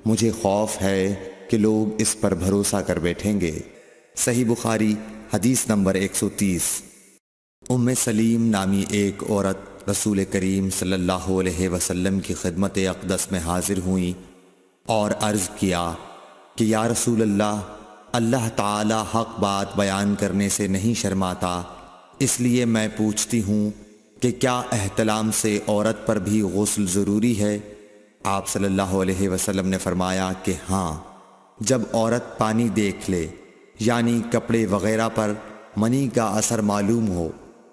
مجھے خوف ہے کہ لوگ اس پر بھروسہ کر بیٹھیں گے۔ صحیح بخاری حدیث نمبر 130۔ ام سلیم نامی ایک عورت رسول کریم صلی اللہ علیہ وسلم کی خدمت اقدس میں حاضر ہوئیں اور عرض کیا کہ یا رسول اللہ، اللہ تعالی حق بات بیان کرنے سے نہیں شرماتا، اس لیے میں پوچھتی ہوں کہ کیا احتلام سے عورت پر بھی غسل ضروری ہے؟ آپ صلی اللہ علیہ وسلم نے فرمایا کہ ہاں، جب عورت پانی دیکھ لے، یعنی کپڑے وغیرہ پر منی کا اثر معلوم ہو۔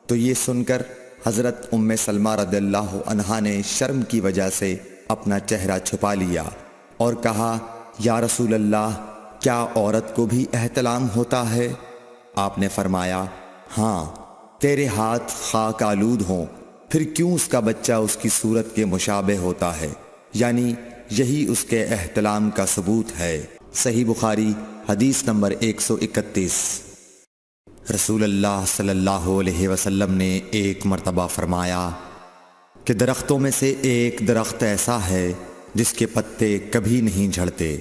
تو یہ سن کر حضرت ام سلمہ رضی اللہ عنہا نے شرم کی وجہ سے اپنا چہرہ چھپا لیا اور کہا، یا رسول اللہ، کیا عورت کو بھی احتلام ہوتا ہے؟ آپ نے فرمایا، ہاں، تیرے ہاتھ خاک آلود ہوں، پھر کیوں اس کا بچہ اس کی صورت کے مشابہ ہوتا ہے؟ یعنی یہی اس کے احتلام کا ثبوت ہے۔ صحیح بخاری حدیث نمبر 131۔ رسول اللہ صلی اللہ علیہ وسلم نے ایک مرتبہ فرمایا کہ درختوں میں سے ایک درخت ایسا ہے جس کے پتے کبھی نہیں جھڑتے،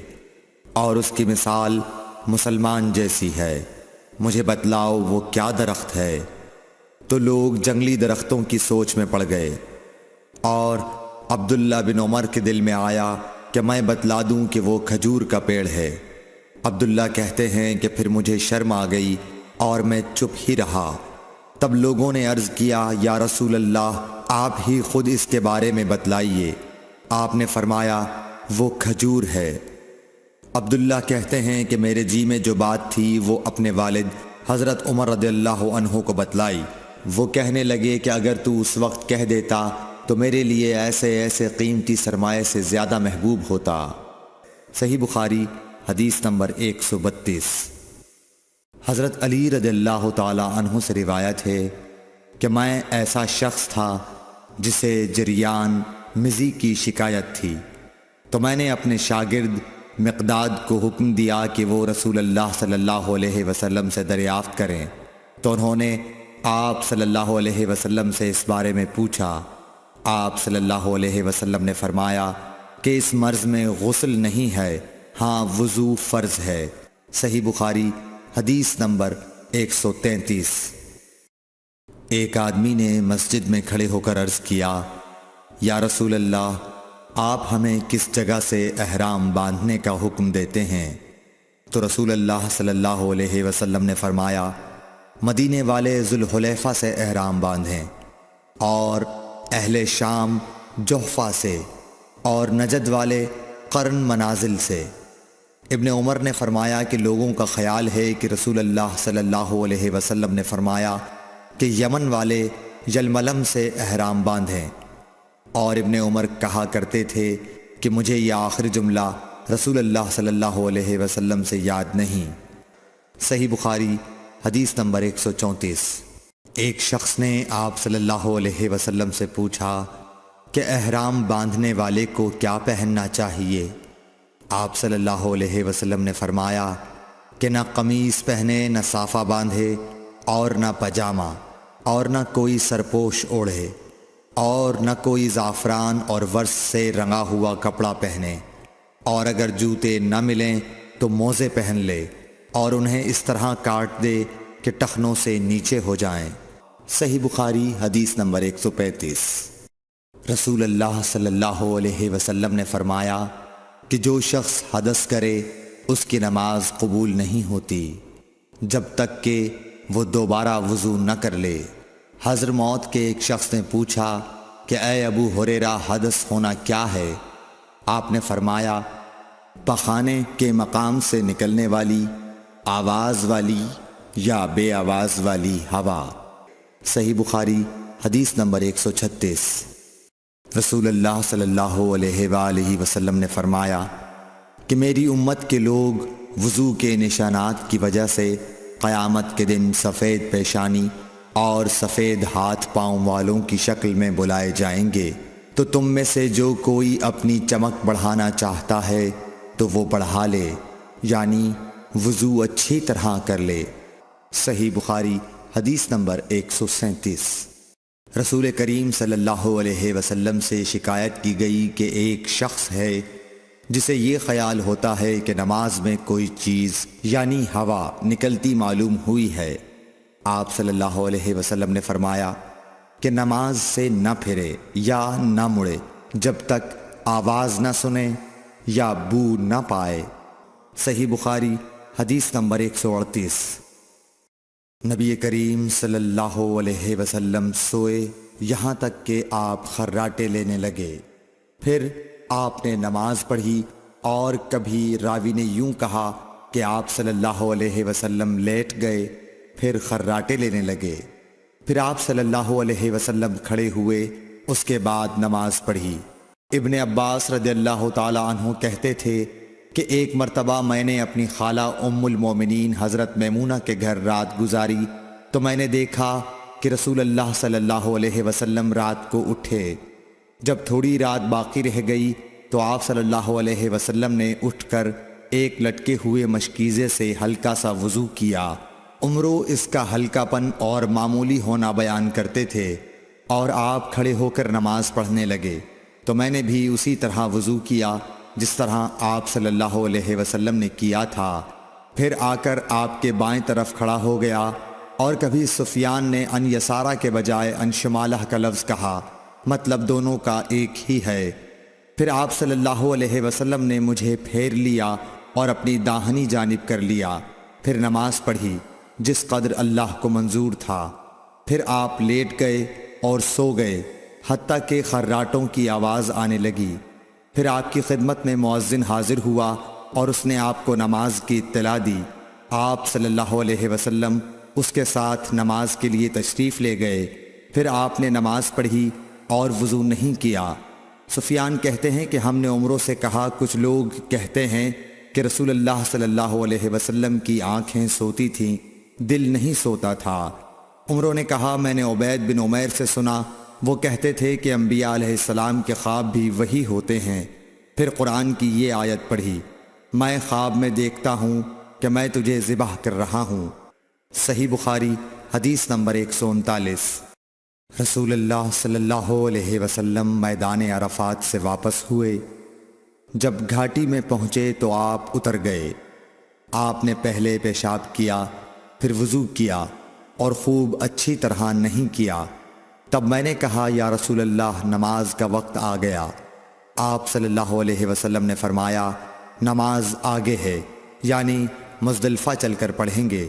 اور اس کی مثال مسلمان جیسی ہے، مجھے بتلاؤ وہ کیا درخت ہے؟ تو لوگ جنگلی درختوں کی سوچ میں پڑ گئے، اور عبداللہ بن عمر کے دل میں آیا کہ میں بتلا دوں کہ وہ کھجور کا پیڑ ہے۔ عبداللہ کہتے ہیں کہ پھر مجھے شرم آ گئی اور میں چپ ہی رہا۔ تب لوگوں نے عرض کیا، یا رسول اللہ، آپ ہی خود اس کے بارے میں بتلائیے۔ آپ نے فرمایا، وہ کھجور ہے۔ عبداللہ کہتے ہیں کہ میرے جی میں جو بات تھی وہ اپنے والد حضرت عمر رضی اللہ عنہ کو بتلائی۔ وہ کہنے لگے کہ اگر تو اس وقت کہہ دیتا تو میرے لیے ایسے ایسے قیمتی سرمایے سے زیادہ محبوب ہوتا۔ صحیح بخاری حدیث نمبر 132۔ حضرت علی رضی اللہ تعالی عنہ سے روایت ہے کہ میں ایسا شخص تھا جسے جریان مزی کی شکایت تھی، تو میں نے اپنے شاگرد مقداد کو حکم دیا کہ وہ رسول اللہ صلی اللہ علیہ وسلم سے دریافت کریں، تو انہوں نے آپ صلی اللہ علیہ وسلم سے اس بارے میں پوچھا۔ آپ صلی اللہ علیہ وسلم نے فرمایا کہ اس مرض میں غسل نہیں ہے، ہاں وضو فرض ہے۔ صحیح بخاری حدیث نمبر 133۔ ایک آدمی نے مسجد میں کھڑے ہو کر عرض کیا، یا رسول اللہ، آپ ہمیں کس جگہ سے احرام باندھنے کا حکم دیتے ہیں؟ تو رسول اللہ صلی اللہ علیہ وسلم نے فرمایا، مدینے والے ذوالحلیفہ سے احرام باندھیں، اور اہل شام جحفہ سے، اور نجد والے قرن منازل سے۔ ابن عمر نے فرمایا کہ لوگوں کا خیال ہے کہ رسول اللہ صلی اللہ علیہ وسلم نے فرمایا کہ یمن والے یلملم سے احرام باندھیں، اور ابن عمر کہا کرتے تھے کہ مجھے یہ آخری جملہ رسول اللہ صلی اللہ علیہ وسلم سے یاد نہیں۔ صحیح بخاری حدیث نمبر 134۔ ایک شخص نے آپ صلی اللہ علیہ وسلم سے پوچھا کہ احرام باندھنے والے کو کیا پہننا چاہیے؟ آپ صلی اللہ علیہ وسلم نے فرمایا کہ نہ قمیص پہنے، نہ صافہ باندھے، اور نہ پاجامہ، اور نہ کوئی سرپوش اوڑھے، اور نہ کوئی زعفران اور ورس سے رنگا ہوا کپڑا پہنے، اور اگر جوتے نہ ملیں تو موزے پہن لے، اور انہیں اس طرح کاٹ دے کہ ٹخنوں سے نیچے ہو جائیں۔ صحیح بخاری حدیث نمبر 135۔ رسول اللہ صلی اللہ علیہ وسلم نے فرمایا کہ جو شخص حدث کرے اس کی نماز قبول نہیں ہوتی جب تک کہ وہ دوبارہ وضو نہ کر لے۔ حضرموت کے ایک شخص نے پوچھا کہ اے ابو ہریرہ، حدث ہونا کیا ہے؟ آپ نے فرمایا، پخانے کے مقام سے نکلنے والی آواز والی یا بے آواز والی ہوا۔ صحیح بخاری حدیث نمبر 136۔ رسول اللہ صلی اللہ علیہ وآلہ وسلم نے فرمایا کہ میری امت کے لوگ وضو کے نشانات کی وجہ سے قیامت کے دن سفید پیشانی اور سفید ہاتھ پاؤں والوں کی شکل میں بلائے جائیں گے، تو تم میں سے جو کوئی اپنی چمک بڑھانا چاہتا ہے تو وہ بڑھا لے، یعنی وضو اچھی طرح کر لے۔ صحیح بخاری حدیث نمبر 137۔ رسول کریم صلی اللہ علیہ وسلم سے شکایت کی گئی کہ ایک شخص ہے جسے یہ خیال ہوتا ہے کہ نماز میں کوئی چیز یعنی ہوا نکلتی معلوم ہوئی ہے۔ آپ صلی اللہ علیہ وسلم نے فرمایا کہ نماز سے نہ پھرے یا نہ مڑے جب تک آواز نہ سنے یا بو نہ پائے۔ صحیح بخاری حدیث نمبر 138۔ نبی کریم صلی اللہ علیہ وسلم سوئے یہاں تک کہ آپ خراٹے لینے لگے، پھر آپ نے نماز پڑھی، اور کبھی راوی نے یوں کہا کہ آپ صلی اللہ علیہ وسلم لیٹ گئے پھر خراٹے لینے لگے، پھر آپ صلی اللہ علیہ وسلم کھڑے ہوئے، اس کے بعد نماز پڑھی۔ ابن عباس رضی اللہ تعالی عنہ کہتے تھے کہ ایک مرتبہ میں نے اپنی خالہ ام المومنین حضرت میمونہ کے گھر رات گزاری تو میں نے دیکھا کہ رسول اللہ صلی اللہ علیہ وسلم رات کو اٹھے۔ جب تھوڑی رات باقی رہ گئی تو آپ صلی اللہ علیہ وسلم نے اٹھ کر ایک لٹکے ہوئے مشکیزے سے ہلکا سا وضو کیا۔ عمرو اس کا ہلکا پن اور معمولی ہونا بیان کرتے تھے، اور آپ کھڑے ہو کر نماز پڑھنے لگے تو میں نے بھی اسی طرح وضو کیا جس طرح آپ صلی اللہ علیہ وسلم نے کیا تھا، پھر آ کر آپ کے بائیں طرف کھڑا ہو گیا۔ اور کبھی سفیان نے ان یسارہ کے بجائے ان شمالہ کا لفظ کہا، مطلب دونوں کا ایک ہی ہے۔ پھر آپ صلی اللہ علیہ وسلم نے مجھے پھیر لیا اور اپنی داہنی جانب کر لیا، پھر نماز پڑھی جس قدر اللہ کو منظور تھا، پھر آپ لیٹ گئے اور سو گئے حتیٰ کہ خراٹوں کی آواز آنے لگی۔ پھر آپ کی خدمت میں مؤذن حاضر ہوا اور اس نے آپ کو نماز کی اطلاع دی۔ آپ صلی اللہ علیہ وسلم اس کے ساتھ نماز کے لیے تشریف لے گئے، پھر آپ نے نماز پڑھی اور وضو نہیں کیا۔ سفیان کہتے ہیں کہ ہم نے عمروں سے کہا، کچھ لوگ کہتے ہیں کہ رسول اللہ صلی اللہ علیہ وسلم کی آنکھیں سوتی تھیں، دل نہیں سوتا تھا۔ عمروں نے کہا، میں نے عبید بن عمیر سے سنا، وہ کہتے تھے کہ انبیاء علیہ السلام کے خواب بھی وہی ہوتے ہیں۔ پھر قرآن کی یہ آیت پڑھی، میں خواب میں دیکھتا ہوں کہ میں تجھے ذبح کر رہا ہوں۔ صحیح بخاری حدیث نمبر 139۔ رسول اللہ صلی اللہ علیہ وسلم میدان عرفات سے واپس ہوئے۔ جب گھاٹی میں پہنچے تو آپ اتر گئے۔ آپ نے پہلے پیشاب کیا، پھر وضو کیا اور خوب اچھی طرح نہیں کیا۔ تب میں نے کہا، یا رسول اللہ، نماز کا وقت آ گیا۔ آپ صلی اللہ علیہ وسلم نے فرمایا، نماز آگے ہے، یعنی مزدلفہ چل کر پڑھیں گے۔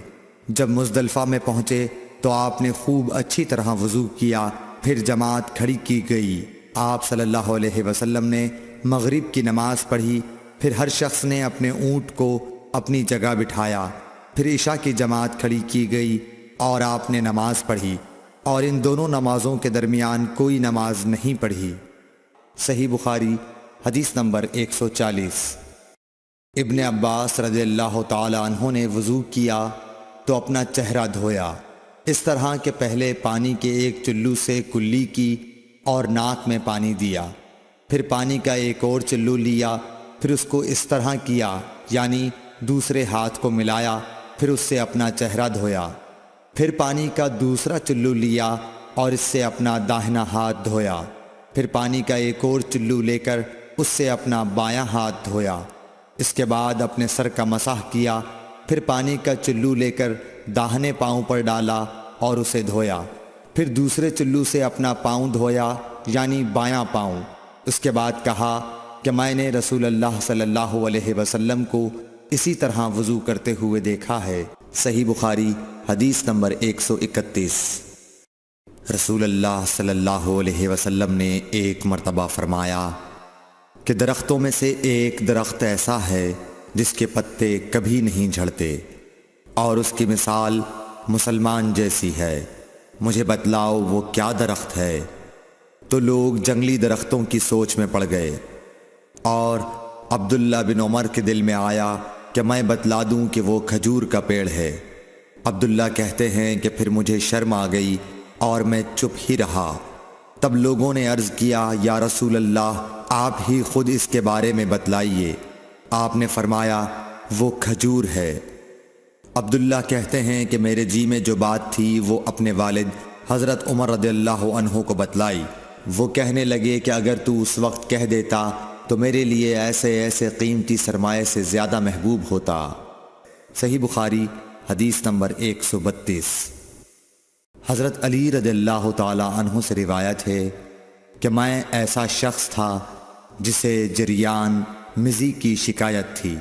جب مزدلفہ میں پہنچے تو آپ نے خوب اچھی طرح وضو کیا، پھر جماعت کھڑی کی گئی۔ آپ صلی اللہ علیہ وسلم نے مغرب کی نماز پڑھی، پھر ہر شخص نے اپنے اونٹ کو اپنی جگہ بٹھایا، پھر عشاء کی جماعت کھڑی کی گئی اور آپ نے نماز پڑھی، اور ان دونوں نمازوں کے درمیان کوئی نماز نہیں پڑھی۔ صحیح بخاری حدیث نمبر 140۔ ابن عباس رضی اللہ تعالی عنہ نے وضو کیا تو اپنا چہرہ دھویا، اس طرح کہ پہلے پانی کے ایک چلو سے کلی کی اور ناک میں پانی دیا، پھر پانی کا ایک اور چلو لیا، پھر اس کو اس طرح کیا، یعنی دوسرے ہاتھ کو ملایا، پھر اس سے اپنا چہرہ دھویا، پھر پانی کا دوسرا چلو لیا اور اس سے اپنا داہنا ہاتھ دھویا، پھر پانی کا ایک اور چلو لے کر اس سے اپنا بایاں ہاتھ دھویا، اس کے بعد اپنے سر کا مسح کیا، پھر پانی کا چلو لے کر داہنے پاؤں پر ڈالا اور اسے دھویا، پھر دوسرے چلو سے اپنا پاؤں دھویا، یعنی بایاں پاؤں۔ اس کے بعد کہا کہ میں نے رسول اللہ صلی اللہ علیہ وسلم کو اسی طرح وضو کرتے ہوئے دیکھا ہے۔ صحیح بخاری حدیث نمبر 131۔ رسول اللہ صلی اللہ علیہ وسلم نے ایک مرتبہ فرمایا کہ درختوں میں سے ایک درخت ایسا ہے جس کے پتے کبھی نہیں جھڑتے، اور اس کی مثال مسلمان جیسی ہے، مجھے بتلاؤ وہ کیا درخت ہے؟ تو لوگ جنگلی درختوں کی سوچ میں پڑ گئے، اور عبداللہ بن عمر کے دل میں آیا کہ میں بتلا دوں کہ وہ کھجور کا پیڑ ہے۔ عبداللہ کہتے ہیں کہ پھر مجھے شرم آ گئی اور میں چپ ہی رہا۔ تب لوگوں نے عرض کیا، یا رسول اللہ، آپ ہی خود اس کے بارے میں بتلائیے۔ آپ نے فرمایا، وہ کھجور ہے۔ عبداللہ کہتے ہیں کہ میرے جی میں جو بات تھی وہ اپنے والد حضرت عمر رضی اللہ عنہ کو بتلائی۔ وہ کہنے لگے کہ اگر تو اس وقت کہہ دیتا تو میرے لیے ایسے ایسے قیمتی سرمایے سے زیادہ محبوب ہوتا۔ صحیح بخاری حدیث نمبر 132۔ حضرت علی رضی اللہ تعالی عنہ سے روایت ہے کہ میں ایسا شخص تھا جسے جریان مزی کی شکایت تھی،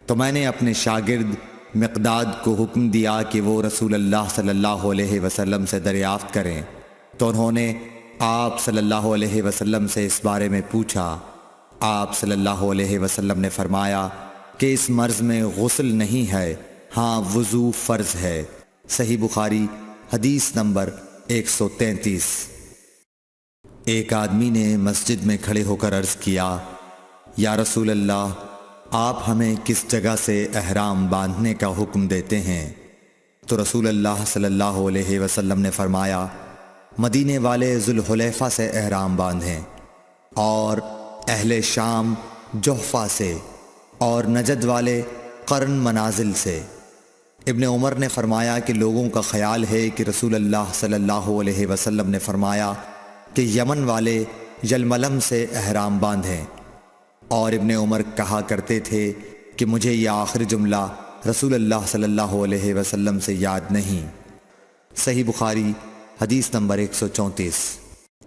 تو میں نے اپنے شاگرد مقداد کو حکم دیا کہ وہ رسول اللہ صلی اللہ علیہ وسلم سے دریافت کریں، تو انہوں نے آپ صلی اللہ علیہ وسلم سے اس بارے میں پوچھا۔ آپ صلی اللہ علیہ وسلم نے فرمایا کہ اس مرض میں غسل نہیں ہے، ہاں وضو فرض ہے۔ صحیح بخاری حدیث نمبر 133۔ ایک آدمی نے مسجد میں کھڑے ہو کر عرض کیا، یا رسول اللہ، آپ ہمیں کس جگہ سے احرام باندھنے کا حکم دیتے ہیں؟ تو رسول اللہ صلی اللہ علیہ وسلم نے فرمایا، مدینے والے ذوالحلیفہ سے احرام باندھیں، اور اہل شام جحفہ سے، اور نجد والے قرن منازل سے۔ ابن عمر نے فرمایا کہ لوگوں کا خیال ہے کہ رسول اللہ صلی اللہ علیہ وسلم نے فرمایا کہ یمن والے یلملم سے احرام باندھیں، اور ابن عمر کہا کرتے تھے کہ مجھے یہ آخری جملہ رسول اللہ صلی اللہ علیہ وسلم سے یاد نہیں۔ صحیح بخاری حدیث نمبر 134۔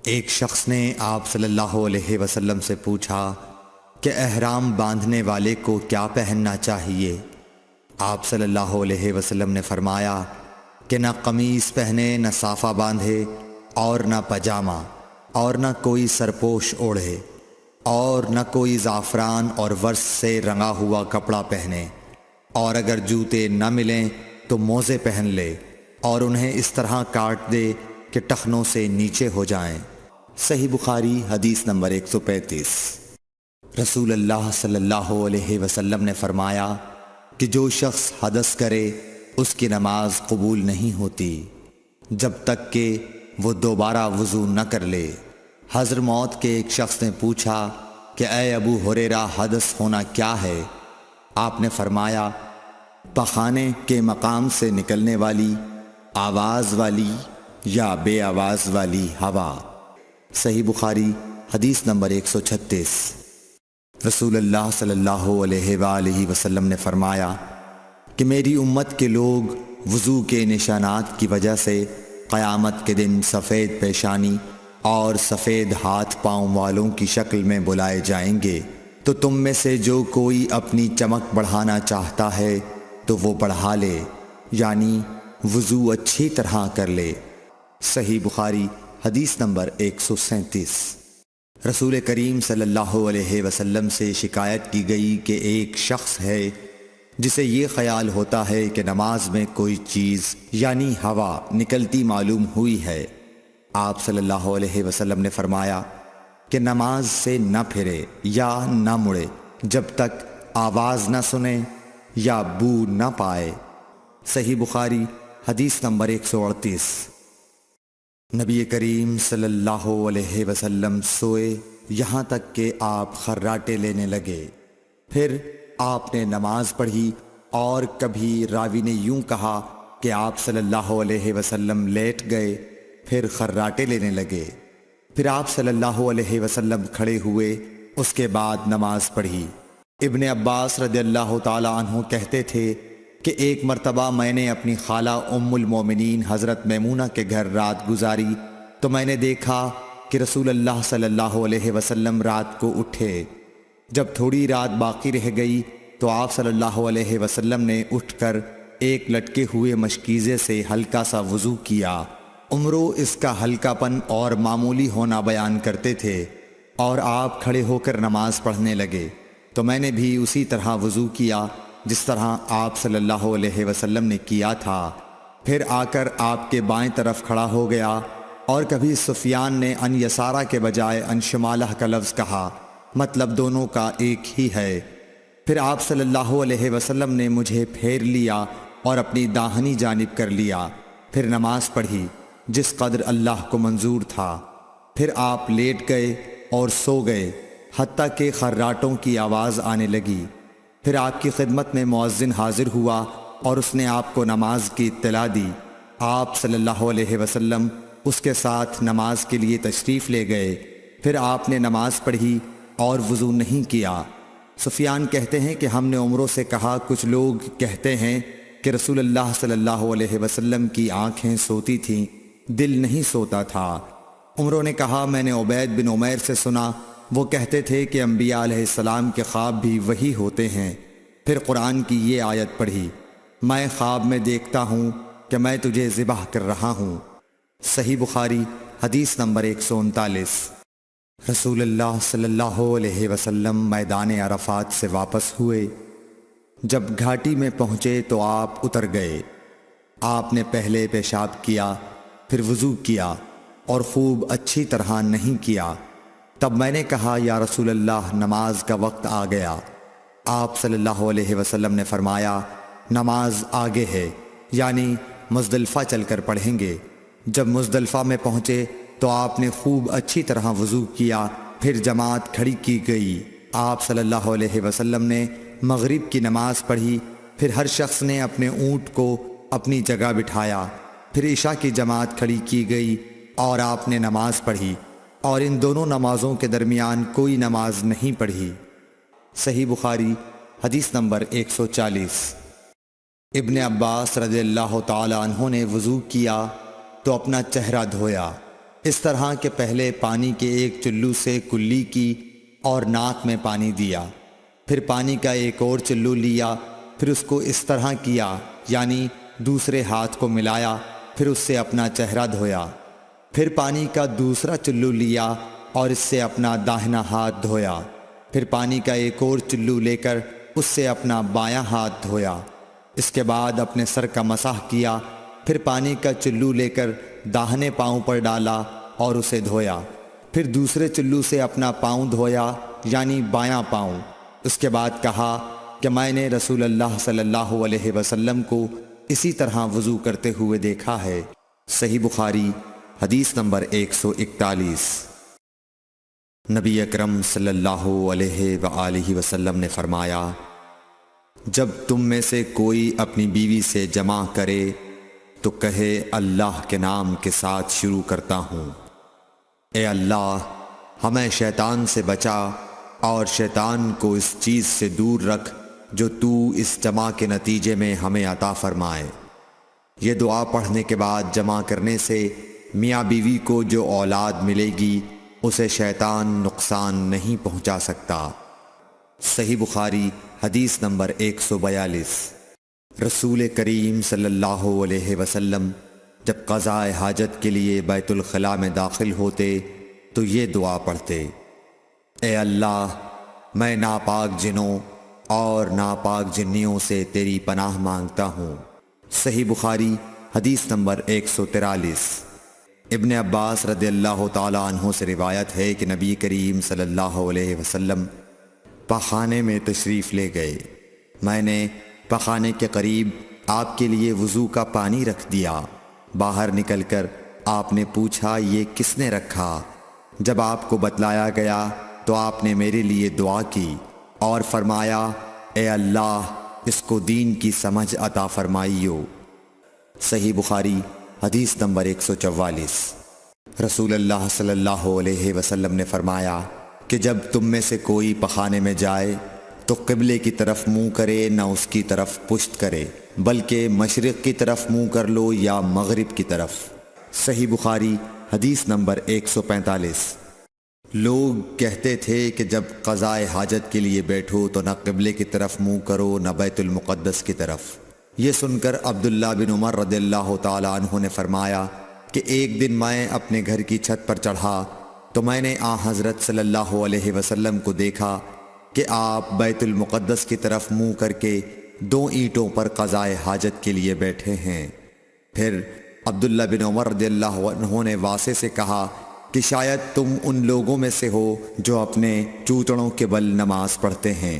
ایک شخص نے آپ صلی اللہ علیہ وسلم سے پوچھا کہ احرام باندھنے والے کو کیا پہننا چاہیے؟ آپ صلی اللہ علیہ وسلم نے فرمایا کہ نہ قمیص پہنے، نہ صافہ باندھے، اور نہ پاجامہ، اور نہ کوئی سرپوش اوڑھے، اور نہ کوئی زعفران اور ورس سے رنگا ہوا کپڑا پہنے، اور اگر جوتے نہ ملیں تو موزے پہن لے، اور انہیں اس طرح کاٹ دے کہ ٹخنوں سے نیچے ہو جائیں۔ صحیح بخاری حدیث نمبر 135۔ رسول اللہ صلی اللہ علیہ وسلم نے فرمایا کہ جو شخص حدث کرے اس کی نماز قبول نہیں ہوتی جب تک کہ وہ دوبارہ وضو نہ کر لے۔ حضرموت کے ایک شخص نے پوچھا کہ اے ابو ہریرہ، حدث ہونا کیا ہے؟ آپ نے فرمایا، پخانے کے مقام سے نکلنے والی آواز والی یا بے آواز والی ہوا۔ صحیح بخاری حدیث نمبر 136۔ رسول اللہ صلی اللہ علیہ وآلہ وسلم نے فرمایا کہ میری امت کے لوگ وضو کے نشانات کی وجہ سے قیامت کے دن سفید پیشانی اور سفید ہاتھ پاؤں والوں کی شکل میں بلائے جائیں گے، تو تم میں سے جو کوئی اپنی چمک بڑھانا چاہتا ہے تو وہ بڑھا لے، یعنی وضو اچھی طرح کر لے۔ صحیح بخاری حدیث نمبر 137۔ رسول کریم صلی اللہ علیہ وسلم سے شکایت کی گئی کہ ایک شخص ہے جسے یہ خیال ہوتا ہے کہ نماز میں کوئی چیز یعنی ہوا نکلتی معلوم ہوئی ہے۔ آپ صلی اللہ علیہ وسلم نے فرمایا کہ نماز سے نہ پھرے یا نہ مڑے جب تک آواز نہ سنے یا بو نہ پائے۔ صحیح بخاری حدیث نمبر 138۔ نبی کریم صلی اللہ علیہ وسلم سوئے یہاں تک کہ آپ خراٹے لینے لگے، پھر آپ نے نماز پڑھی، اور کبھی راوی نے یوں کہا کہ آپ صلی اللہ علیہ وسلم لیٹ گئے، پھر خراٹے لینے لگے، پھر آپ صلی اللہ علیہ وسلم کھڑے ہوئے، اس کے بعد نماز پڑھی۔ ابن عباس رضی اللہ تعالی عنہ کہتے تھے کہ ایک مرتبہ میں نے اپنی خالہ ام المومنین حضرت میمونہ کے گھر رات گزاری، تو میں نے دیکھا کہ رسول اللہ صلی اللہ علیہ وسلم رات کو اٹھے۔ جب تھوڑی رات باقی رہ گئی تو آپ صلی اللہ علیہ وسلم نے اٹھ کر ایک لٹکے ہوئے مشکیزے سے ہلکا سا وضو کیا۔ عمرو اس کا ہلکا پن اور معمولی ہونا بیان کرتے تھے، اور آپ کھڑے ہو کر نماز پڑھنے لگے، تو میں نے بھی اسی طرح وضو کیا جس طرح آپ صلی اللہ علیہ وسلم نے کیا تھا، پھر آ کر آپ کے بائیں طرف کھڑا ہو گیا۔ اور کبھی سفیان نے ان یسارہ کے بجائے ان شمالہ کا لفظ کہا، مطلب دونوں کا ایک ہی ہے۔ پھر آپ صلی اللہ علیہ وسلم نے مجھے پھیر لیا اور اپنی داہنی جانب کر لیا، پھر نماز پڑھی جس قدر اللہ کو منظور تھا، پھر آپ لیٹ گئے اور سو گئے حتیٰ کہ خراٹوں کی آواز آنے لگی۔ پھر آپ کی خدمت میں مؤذن حاضر ہوا اور اس نے آپ کو نماز کی اطلاع دی۔ آپ صلی اللہ علیہ وسلم اس کے ساتھ نماز کے لیے تشریف لے گئے۔ پھر آپ نے نماز پڑھی اور وضو نہیں کیا۔ سفیان کہتے ہیں کہ ہم نے عمروں سے کہا، کچھ لوگ کہتے ہیں کہ رسول اللہ صلی اللہ علیہ وسلم کی آنکھیں سوتی تھیں، دل نہیں سوتا تھا۔ عمروں نے کہا، میں نے عبید بن عمیر سے سنا، وہ کہتے تھے کہ انبیاء علیہ السلام کے خواب بھی وہی ہوتے ہیں۔ پھر قرآن کی یہ آیت پڑھی، میں خواب میں دیکھتا ہوں کہ میں تجھے ذبح کر رہا ہوں۔ صحیح بخاری حدیث نمبر 139۔ رسول اللہ صلی اللہ علیہ وسلم میدان عرفات سے واپس ہوئے۔ جب گھاٹی میں پہنچے تو آپ اتر گئے۔ آپ نے پہلے پیشاب کیا، پھر وضو کیا اور خوب اچھی طرح نہیں کیا۔ تب میں نے کہا، یا رسول اللہ، نماز کا وقت آ گیا۔ آپ صلی اللہ علیہ وسلم نے فرمایا، نماز آگے ہے، یعنی مزدلفہ چل کر پڑھیں گے۔ جب مزدلفہ میں پہنچے تو آپ نے خوب اچھی طرح وضو کیا، پھر جماعت کھڑی کی گئی۔ آپ صلی اللہ علیہ وسلم نے مغرب کی نماز پڑھی، پھر ہر شخص نے اپنے اونٹ کو اپنی جگہ بٹھایا۔ پھر عشاء کی جماعت کھڑی کی گئی اور آپ نے نماز پڑھی، اور ان دونوں نمازوں کے درمیان کوئی نماز نہیں پڑھی۔ صحیح بخاری حدیث نمبر 140۔ ابن عباس رضی اللہ تعالی عنہ نے وضو کیا تو اپنا چہرہ دھویا، اس طرح کہ پہلے پانی کے ایک چلو سے کلی کی اور ناک میں پانی دیا، پھر پانی کا ایک اور چلو لیا، پھر اس کو اس طرح کیا، یعنی دوسرے ہاتھ کو ملایا، پھر اس سے اپنا چہرہ دھویا، پھر پانی کا دوسرا چلو لیا اور اس سے اپنا داہنا ہاتھ دھویا، پھر پانی کا ایک اور چلو لے کر اس سے اپنا بایاں ہاتھ دھویا، اس کے بعد اپنے سر کا مسح کیا، پھر پانی کا چلو لے کر داہنے پاؤں پر ڈالا اور اسے دھویا، پھر دوسرے چلو سے اپنا پاؤں دھویا، یعنی بایاں پاؤں۔ اس کے بعد کہا کہ میں نے رسول اللہ صلی اللہ علیہ وسلم کو اسی طرح وضو کرتے ہوئے دیکھا ہے۔ صحیح بخاری حدیث نمبر 141۔ نبی اکرم صلی اللہ علیہ وآلہ وسلم نے فرمایا، جب تم میں سے کوئی اپنی بیوی سے جمع کرے تو کہے، اللہ کے نام کے ساتھ شروع کرتا ہوں۔ اے اللہ، ہمیں شیطان سے بچا اور شیطان کو اس چیز سے دور رکھ جو تو اس جمع کے نتیجے میں ہمیں عطا فرمائے۔ یہ دعا پڑھنے کے بعد جمع کرنے سے میاں بیوی کو جو اولاد ملے گی اسے شیطان نقصان نہیں پہنچا سکتا۔ صحیح بخاری حدیث نمبر 142۔ رسول کریم صلی اللہ علیہ وسلم جب قضاء حاجت کے لیے بیت الخلاء میں داخل ہوتے تو یہ دعا پڑھتے، اے اللہ، میں ناپاک جنوں اور ناپاک جنیوں سے تیری پناہ مانگتا ہوں۔ صحیح بخاری حدیث نمبر 143۔ ابن عباس رضی اللہ تعالی عنہ سے روایت ہے کہ نبی کریم صلی اللہ علیہ وسلم پاخانے میں تشریف لے گئے۔ میں نے پاخانے کے قریب آپ کے لیے وضو کا پانی رکھ دیا۔ باہر نکل کر آپ نے پوچھا، یہ کس نے رکھا؟ جب آپ کو بتلایا گیا تو آپ نے میرے لیے دعا کی اور فرمایا، اے اللہ، اس کو دین کی سمجھ عطا فرمائیو۔ صحیح بخاری حدیث نمبر 144۔ رسول اللہ صلی اللہ علیہ وسلم نے فرمایا کہ جب تم میں سے کوئی پخانے میں جائے تو قبلے کی طرف منہ کرے، نہ اس کی طرف پشت کرے، بلکہ مشرق کی طرف منہ کر لو یا مغرب کی طرف۔ صحیح بخاری حدیث نمبر 145۔ لوگ کہتے تھے کہ جب قضاء حاجت کے لیے بیٹھو تو نہ قبلے کی طرف منہ کرو نہ بیت المقدس کی طرف۔ یہ سن کر عبداللہ بن عمر رضی اللہ تعالی عنہ نے فرمایا کہ ایک دن میں اپنے گھر کی چھت پر چڑھا تو میں نے حضرت صلی اللہ علیہ وسلم کو دیکھا کہ آپ بیت المقدس کی طرف منہ کر کے 2 اینٹوں پر قضاء حاجت کے لیے بیٹھے ہیں۔ پھر عبداللہ بن عمر رضی اللہ عنہ نے واسع سے کہا کہ شاید تم ان لوگوں میں سے ہو جو اپنے چوتڑوں کے بل نماز پڑھتے ہیں۔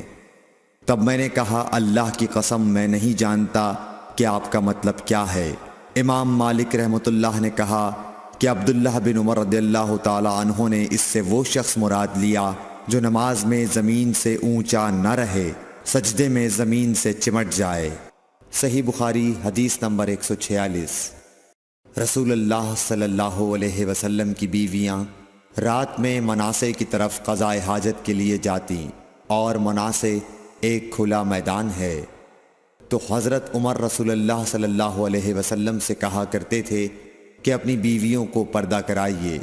تب میں نے کہا، اللہ کی قسم میں نہیں جانتا کہ آپ کا مطلب کیا ہے۔ امام مالک رحمۃ اللہ نے کہا کہ عبداللہ بن عمر رضی اللہ تعالی عنہ نے اس سے وہ شخص مراد لیا جو نماز میں زمین سے اونچا نہ رہے، سجدے میں زمین سے چمٹ جائے۔ صحیح بخاری حدیث نمبر 146۔ رسول اللہ صلی اللہ علیہ وسلم کی بیویاں رات میں مناصے کی طرف قضائے حاجت کے لیے جاتیں، اور مناصے ایک کھلا میدان ہے۔ تو حضرت عمر رسول اللہ صلی اللہ علیہ وسلم سے کہا کرتے تھے کہ اپنی بیویوں کو پردہ کرائیے،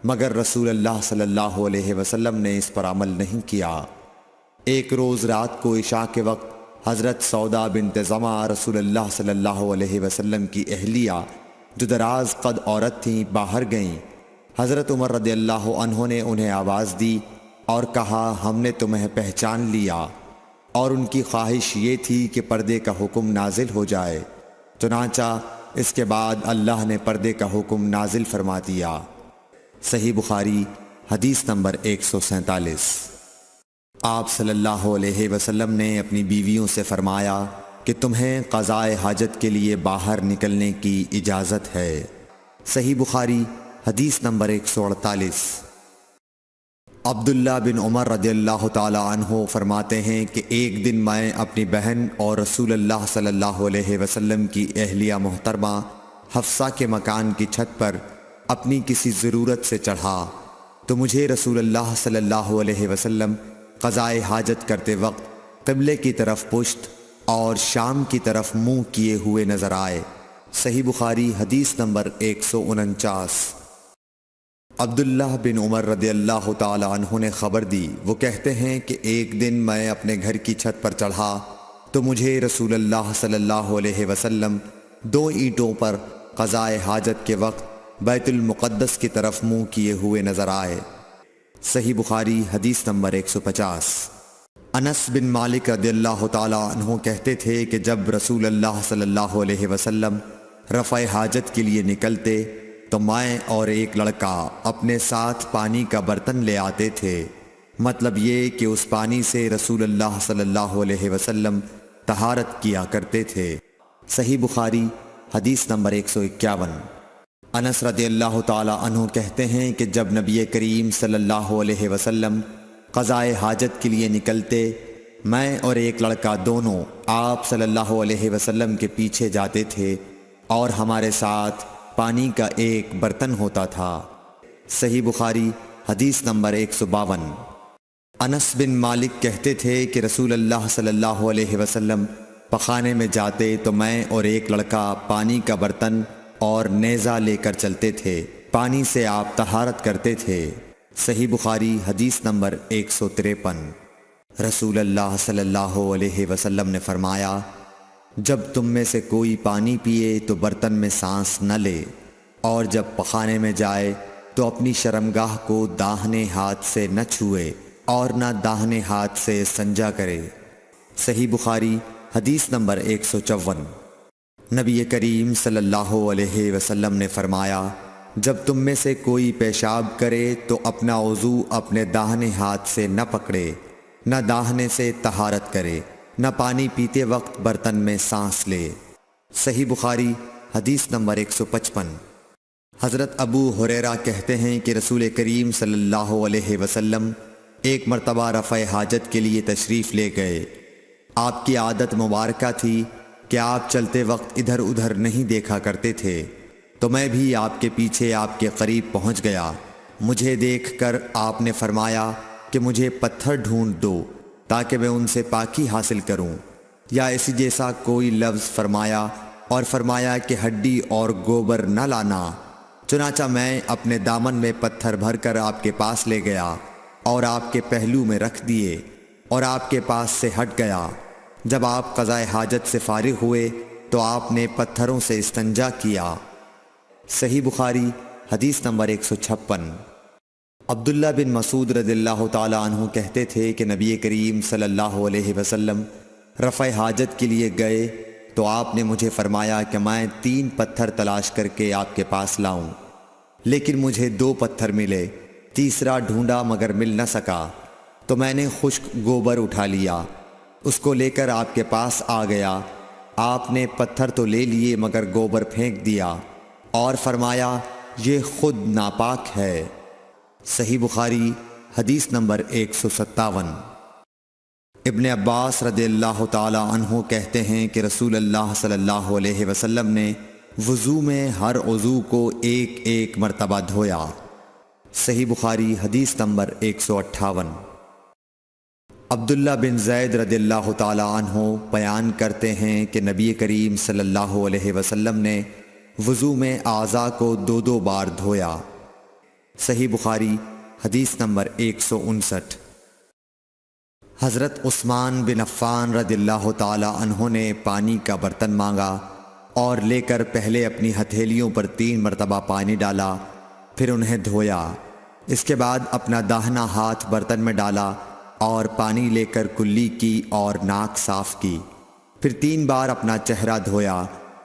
مگر رسول اللہ صلی اللہ علیہ وسلم نے اس پر عمل نہیں کیا۔ ایک روز رات کو عشاء کے وقت حضرت سودا بنت زمعہ رسول اللہ صلی اللہ علیہ وسلم کی اہلیہ جو دراز قد عورت تھیں باہر گئیں۔ حضرت عمر رضی اللہ عنہ نے انہیں آواز دی اور کہا ہم نے تمہیں پہچان لیا، اور ان کی خواہش یہ تھی کہ پردے کا حکم نازل ہو جائے، چنانچہ اس کے بعد اللہ نے پردے کا حکم نازل فرما دیا۔ صحیح بخاری حدیث نمبر 147۔ آپ صلی اللہ علیہ وسلم نے اپنی بیویوں سے فرمایا کہ تمہیں قضائے حاجت کے لیے باہر نکلنے کی اجازت ہے۔ صحیح بخاری حدیث نمبر 148۔ عبداللہ بن عمر رضی اللہ تعالی عنہ فرماتے ہیں کہ ایک دن میں اپنی بہن اور رسول اللہ صلی اللہ علیہ وسلم کی اہلیہ محترمہ حفصہ کے مکان کی چھت پر اپنی کسی ضرورت سے چڑھا، تو مجھے رسول اللہ صلی اللہ علیہ وسلم قضائے حاجت کرتے وقت قبلے کی طرف پشت اور شام کی طرف منہ کیے ہوئے نظر آئے۔ صحیح بخاری حدیث نمبر 149۔ عبداللہ بن عمر رضی اللہ تعالی عنہ نے خبر دی، وہ کہتے ہیں کہ ایک دن میں اپنے گھر کی چھت پر چڑھا تو مجھے رسول اللہ صلی اللہ علیہ وسلم 2 اینٹوں پر قضائے حاجت کے وقت بیت المقدس کی طرف منہ کیے ہوئے نظر آئے۔ صحیح بخاری حدیث نمبر 150۔ انس بن مالک رضی اللہ تعالی عنہ کہتے تھے کہ جب رسول اللہ صلی اللہ علیہ وسلم رفع حاجت کے لیے نکلتے تو میں اور ایک لڑکا اپنے ساتھ پانی کا برتن لے آتے تھے، مطلب یہ کہ اس پانی سے رسول اللہ صلی اللہ علیہ وسلم طہارت کیا کرتے تھے۔ صحیح بخاری حدیث نمبر 151۔ انس رضی اللہ تعالی عنہ کہتے ہیں کہ جب نبی کریم صلی اللہ علیہ وسلم قضائے حاجت کے لیے نکلتے، میں اور ایک لڑکا دونوں آپ صلی اللہ علیہ وسلم کے پیچھے جاتے تھے، اور ہمارے ساتھ پانی کا ایک برتن ہوتا تھا۔ صحیح بخاری حدیث نمبر 152۔ انس بن مالک کہتے تھے کہ رسول اللہ صلی اللہ علیہ وسلم پخانے میں جاتے تو میں اور ایک لڑکا پانی کا برتن اور نیزہ لے کر چلتے تھے، پانی سے آپ طہارت کرتے تھے۔ صحیح بخاری حدیث نمبر 153۔ رسول اللہ صلی اللہ علیہ وسلم نے فرمایا جب تم میں سے کوئی پانی پیے تو برتن میں سانس نہ لے، اور جب پخانے میں جائے تو اپنی شرمگاہ کو داہنے ہاتھ سے نہ چھوئے اور نہ داہنے ہاتھ سے استنجا کرے۔ صحیح بخاری حدیث نمبر 154۔ نبی کریم صلی اللہ علیہ وسلم نے فرمایا جب تم میں سے کوئی پیشاب کرے تو اپنا وضو اپنے داہنے ہاتھ سے نہ پکڑے، نہ داہنے سے طہارت کرے، نہ پانی پیتے وقت برتن میں سانس لے۔ صحیح بخاری حدیث نمبر 155۔ حضرت ابو ہریرہ کہتے ہیں کہ رسول کریم صلی اللہ علیہ وسلم ایک مرتبہ رفع حاجت کے لیے تشریف لے گئے۔ آپ کی عادت مبارکہ تھی کہ آپ چلتے وقت ادھر ادھر نہیں دیکھا کرتے تھے، تو میں بھی آپ کے پیچھے آپ کے قریب پہنچ گیا۔ مجھے دیکھ کر آپ نے فرمایا کہ مجھے پتھر ڈھونڈ دو تاکہ میں ان سے پاکی حاصل کروں، یا اسی جیسا کوئی لفظ فرمایا، اور فرمایا کہ ہڈی اور گوبر نہ لانا۔ چنانچہ میں اپنے دامن میں پتھر بھر کر آپ کے پاس لے گیا اور آپ کے پہلو میں رکھ دیے اور آپ کے پاس سے ہٹ گیا۔ جب آپ قضائے حاجت سے فارغ ہوئے تو آپ نے پتھروں سے استنجا کیا۔ صحیح بخاری حدیث نمبر 156۔ عبداللہ بن مسعود رضی اللہ تعالی عنہ کہتے تھے کہ نبی کریم صلی اللہ علیہ وسلم رفع حاجت کے لیے گئے تو آپ نے مجھے فرمایا کہ میں 3 پتھر تلاش کر کے آپ کے پاس لاؤں، لیکن مجھے 2 پتھر ملے، تیسرا ڈھونڈا مگر مل نہ سکا، تو میں نے خشک گوبر اٹھا لیا، اس کو لے کر آپ کے پاس آ گیا۔ آپ نے پتھر تو لے لیے مگر گوبر پھینک دیا اور فرمایا یہ خود ناپاک ہے۔ صحیح بخاری حدیث نمبر 157۔ ابن عباس رضی اللہ تعالی عنہ کہتے ہیں کہ رسول اللہ صلی اللہ علیہ وسلم نے وضو میں ہر عضو کو ایک ایک مرتبہ دھویا۔ صحیح بخاری حدیث نمبر 158۔ عبداللہ بن زید رضی اللہ تعالی عنہ بیان کرتے ہیں کہ نبی کریم صلی اللہ علیہ وسلم نے وضو میں اعضاء کو 2 بار دھویا۔ صحیح بخاری حدیث نمبر 159۔ حضرت عثمان بن عفان رضی اللہ تعالی عنہ نے پانی کا برتن مانگا اور لے کر پہلے اپنی ہتھیلیوں پر 3 مرتبہ پانی ڈالا، پھر انہیں دھویا۔ اس کے بعد اپنا داہنا ہاتھ برتن میں ڈالا اور پانی لے کر کلی کی اور ناک صاف کی، پھر 3 بار اپنا چہرہ دھویا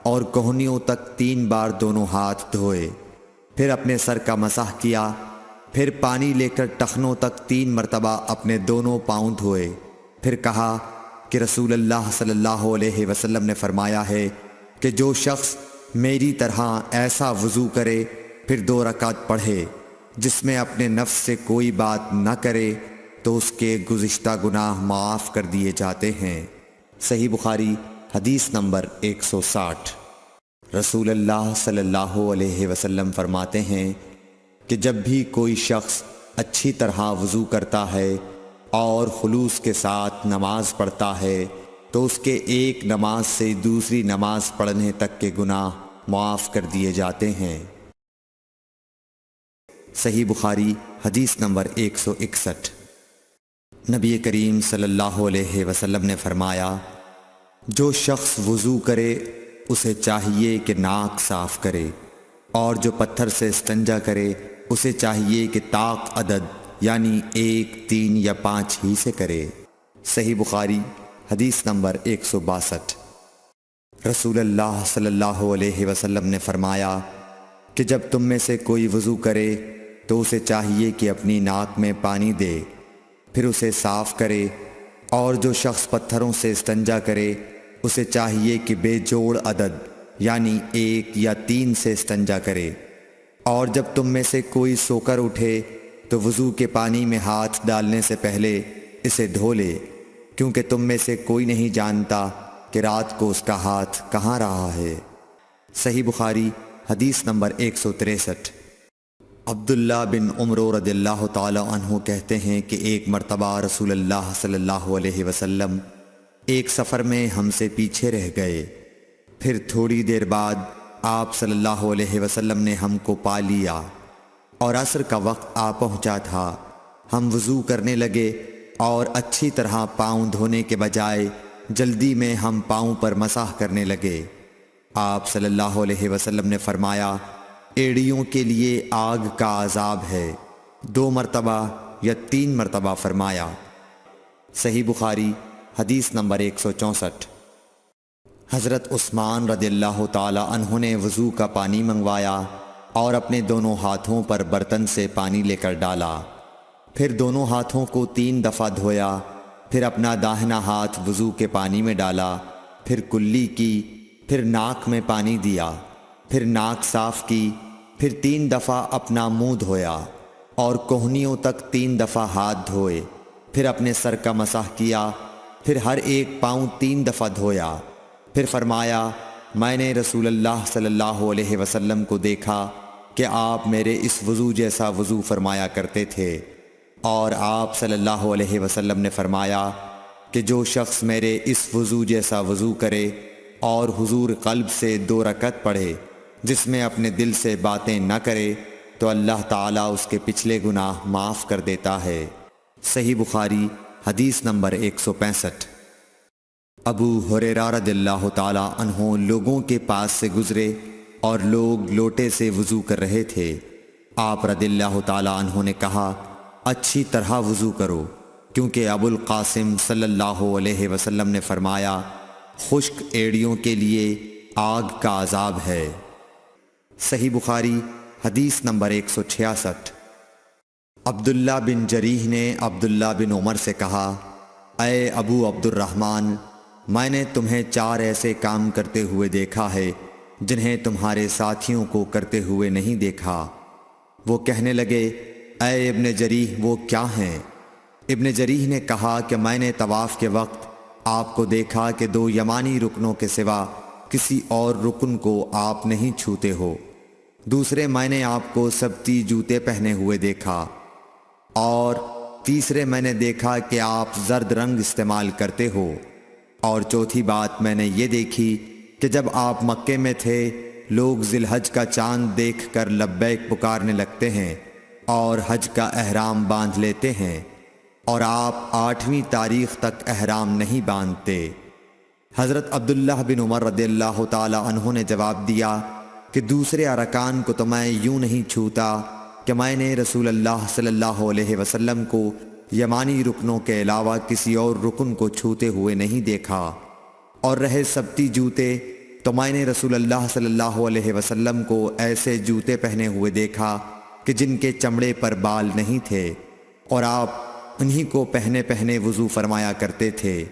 اور کوہنیوں تک 3 بار دونوں ہاتھ دھوئے، پھر اپنے سر کا مسح کیا، پھر پانی لے کر ٹخنوں تک 3 مرتبہ اپنے دونوں پاؤں دھوئے، پھر کہا کہ رسول اللہ صلی اللہ علیہ وسلم نے فرمایا ہے کہ جو شخص میری طرح ایسا وضو کرے پھر 2 رکعت پڑھے جس میں اپنے نفس سے کوئی بات نہ کرے تو اس کے گزشتہ گناہ معاف کر دیے جاتے ہیں۔ صحیح بخاری حدیث نمبر 160۔ رسول اللہ صلی اللہ علیہ وسلم فرماتے ہیں کہ جب بھی کوئی شخص اچھی طرح وضو کرتا ہے اور خلوص کے ساتھ نماز پڑھتا ہے تو اس کے ایک نماز سے دوسری نماز پڑھنے تک کے گناہ معاف کر دیے جاتے ہیں۔ صحیح بخاری حدیث نمبر 161۔ نبی کریم صلی اللہ علیہ وسلم نے فرمایا جو شخص وضو کرے اسے چاہیے کہ ناک صاف کرے، اور جو پتھر سے استنجا کرے اسے چاہیے کہ طاق عدد یعنی 1، 3 یا 5 ہی سے کرے۔ صحیح بخاری حدیث نمبر 162۔ رسول اللہ صلی اللہ علیہ وسلم نے فرمایا کہ جب تم میں سے کوئی وضو کرے تو اسے چاہیے کہ اپنی ناک میں پانی دے، پھر اسے صاف کرے، اور جو شخص پتھروں سے استنجا کرے اسے چاہیے کہ بے جوڑ عدد یعنی 1 یا 3 سے استنجا کرے، اور جب تم میں سے کوئی سو کر اٹھے تو وضو کے پانی میں ہاتھ ڈالنے سے پہلے اسے دھو لے، کیونکہ تم میں سے کوئی نہیں جانتا کہ رات کو اس کا ہاتھ کہاں رہا ہے۔ صحیح بخاری حدیث نمبر 163۔ عبداللہ بن عمر رضی اللہ تعالی عنہ کہتے ہیں کہ ایک مرتبہ رسول اللہ صلی اللہ علیہ وسلم ایک سفر میں ہم سے پیچھے رہ گئے، پھر تھوڑی دیر بعد آپ صلی اللہ علیہ وسلم نے ہم کو پا لیا اور عصر کا وقت آ پہنچا تھا۔ ہم وضو کرنے لگے اور اچھی طرح پاؤں دھونے کے بجائے جلدی میں ہم پاؤں پر مسح کرنے لگے۔ آپ صلی اللہ علیہ وسلم نے فرمایا ایڑیوں کے لیے آگ کا عذاب ہے، 2 مرتبہ یا 3 مرتبہ فرمایا۔ صحیح بخاری حدیث نمبر 164۔ حضرت عثمان رضی اللہ تعالی عنہ نے وضو کا پانی منگوایا اور اپنے دونوں ہاتھوں پر برتن سے پانی لے کر ڈالا، پھر دونوں ہاتھوں کو 3 دفعہ دھویا، پھر اپنا داہنا ہاتھ وضو کے پانی میں ڈالا، پھر کلی کی، پھر ناک میں پانی دیا، پھر ناک صاف کی، پھر 3 دفعہ اپنا منہ دھویا اور کوہنیوں تک 3 دفعہ ہاتھ دھوئے، پھر اپنے سر کا مسح کیا، پھر ہر ایک پاؤں 3 دفعہ دھویا، پھر فرمایا میں نے رسول اللہ صلی اللہ علیہ وسلم کو دیکھا کہ آپ میرے اس وضو جیسا وضو فرمایا کرتے تھے، اور آپ صلی اللہ علیہ وسلم نے فرمایا کہ جو شخص میرے اس وضو جیسا وضو کرے اور حضور قلب سے 2 رکعت پڑھے جس میں اپنے دل سے باتیں نہ کرے تو اللہ تعالیٰ اس کے پچھلے گناہ معاف کر دیتا ہے۔ صحیح بخاری حدیث نمبر 165۔ ابو ہریرہ رضی اللہ تعالیٰ عنہ لوگوں کے پاس سے گزرے اور لوگ لوٹے سے وضو کر رہے تھے۔ آپ رضی اللہ تعالیٰ عنہ نے کہا اچھی طرح وضو کرو، کیونکہ ابو القاسم صلی اللہ علیہ وسلم نے فرمایا خشک ایڑیوں کے لیے آگ کا عذاب ہے۔ صحیح بخاری حدیث نمبر 166۔ عبداللہ بن جریح نے عبداللہ بن عمر سے کہا اے ابو عبد الرحمن، میں نے تمہیں 4 ایسے کام کرتے ہوئے دیکھا ہے جنہیں تمہارے ساتھیوں کو کرتے ہوئے نہیں دیکھا۔ وہ کہنے لگے اے ابن جریح وہ کیا ہیں؟ ابن جریح نے کہا کہ میں نے طواف کے وقت آپ کو دیکھا کہ 2 یمانی رکنوں کے سوا کسی اور رکن کو آپ نہیں چھوتے ہو۔ دوسرے میں نے آپ کو سبتی جوتے پہنے ہوئے دیکھا، اور تیسرے میں نے دیکھا کہ آپ زرد رنگ استعمال کرتے ہو، اور چوتھی بات میں نے یہ دیکھی کہ جب آپ مکے میں تھے لوگ ذی الحج کا چاند دیکھ کر لبیک پکارنے لگتے ہیں اور حج کا احرام باندھ لیتے ہیں، اور آپ 8ویں تاریخ تک احرام نہیں باندھتے۔ حضرت عبداللہ بن عمر رضی اللہ تعالی عنہ نے جواب دیا کہ دوسرے ارکان کو تو میں یوں نہیں چھوتا کہ میں نے رسول اللہ صلی اللہ علیہ وسلم کو یمانی رکنوں کے علاوہ کسی اور رکن کو چھوتے ہوئے نہیں دیکھا، اور رہے سبتی جوتے تو میں نے رسول اللہ صلی اللہ علیہ وسلم کو ایسے جوتے پہنے ہوئے دیکھا کہ جن کے چمڑے پر بال نہیں تھے، اور آپ انہی کو پہنے پہنے وضو فرمایا کرتے تھے،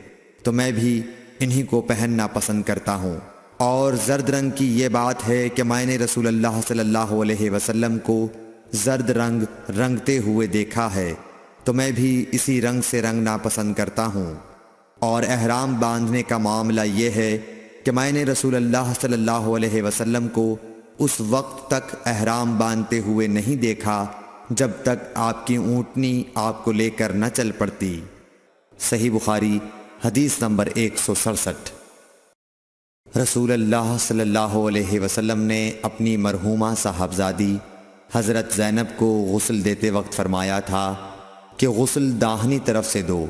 تو میں بھی انہی کو پہننا پسند کرتا ہوں۔ اور زرد رنگ کی یہ بات ہے کہ میں نے رسول اللہ صلی اللہ علیہ وسلم کو زرد رنگ رنگتے ہوئے دیکھا ہے، تو میں بھی اسی رنگ سے رنگنا پسند کرتا ہوں۔ اور احرام باندھنے کا معاملہ یہ ہے کہ میں نے رسول اللہ صلی اللہ علیہ وسلم کو اس وقت تک احرام باندھتے ہوئے نہیں دیکھا جب تک آپ کی اونٹنی آپ کو لے کر نہ چل پڑتی۔ صحیح بخاری حدیث نمبر 167۔ رسول اللہ صلی اللہ علیہ وسلم نے اپنی مرحومہ صاحبزادی حضرت زینب کو غسل دیتے وقت فرمایا تھا کہ غسل داہنی طرف سے دو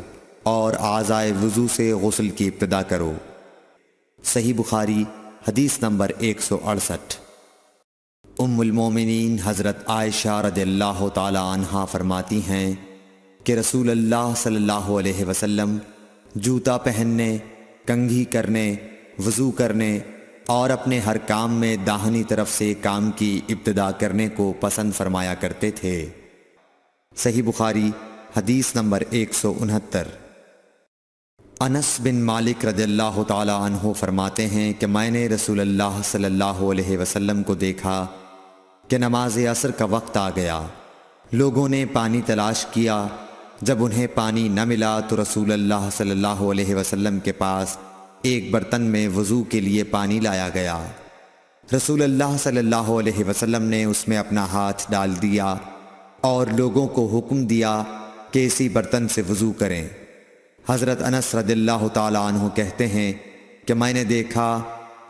اور اعضائے وضو سے غسل کی ابتدا کرو۔ صحیح بخاری حدیث نمبر 168۔ ام المومنین حضرت عائشہ رضی اللہ تعالی عنہا فرماتی ہیں کہ رسول اللہ صلی اللہ علیہ وسلم جوتا پہننے، کنگھی کرنے، وضو کرنے اور اپنے ہر کام میں داہنی طرف سے کام کی ابتدا کرنے کو پسند فرمایا کرتے تھے۔ صحیح بخاری حدیث نمبر 169۔ انس بن مالک رضی اللہ تعالی عنہ فرماتے ہیں کہ میں نے رسول اللہ صلی اللہ علیہ وسلم کو دیکھا کہ نماز عصر کا وقت آ گیا، لوگوں نے پانی تلاش کیا، جب انہیں پانی نہ ملا تو رسول اللہ صلی اللہ علیہ وسلم کے پاس ایک برتن میں وضو کے لیے پانی لایا گیا۔ رسول اللہ صلی اللہ علیہ وسلم نے اس میں اپنا ہاتھ ڈال دیا اور لوگوں کو حکم دیا کہ اسی برتن سے وضو کریں۔ حضرت انس رضی اللہ تعالی عنہ کہتے ہیں کہ میں نے دیکھا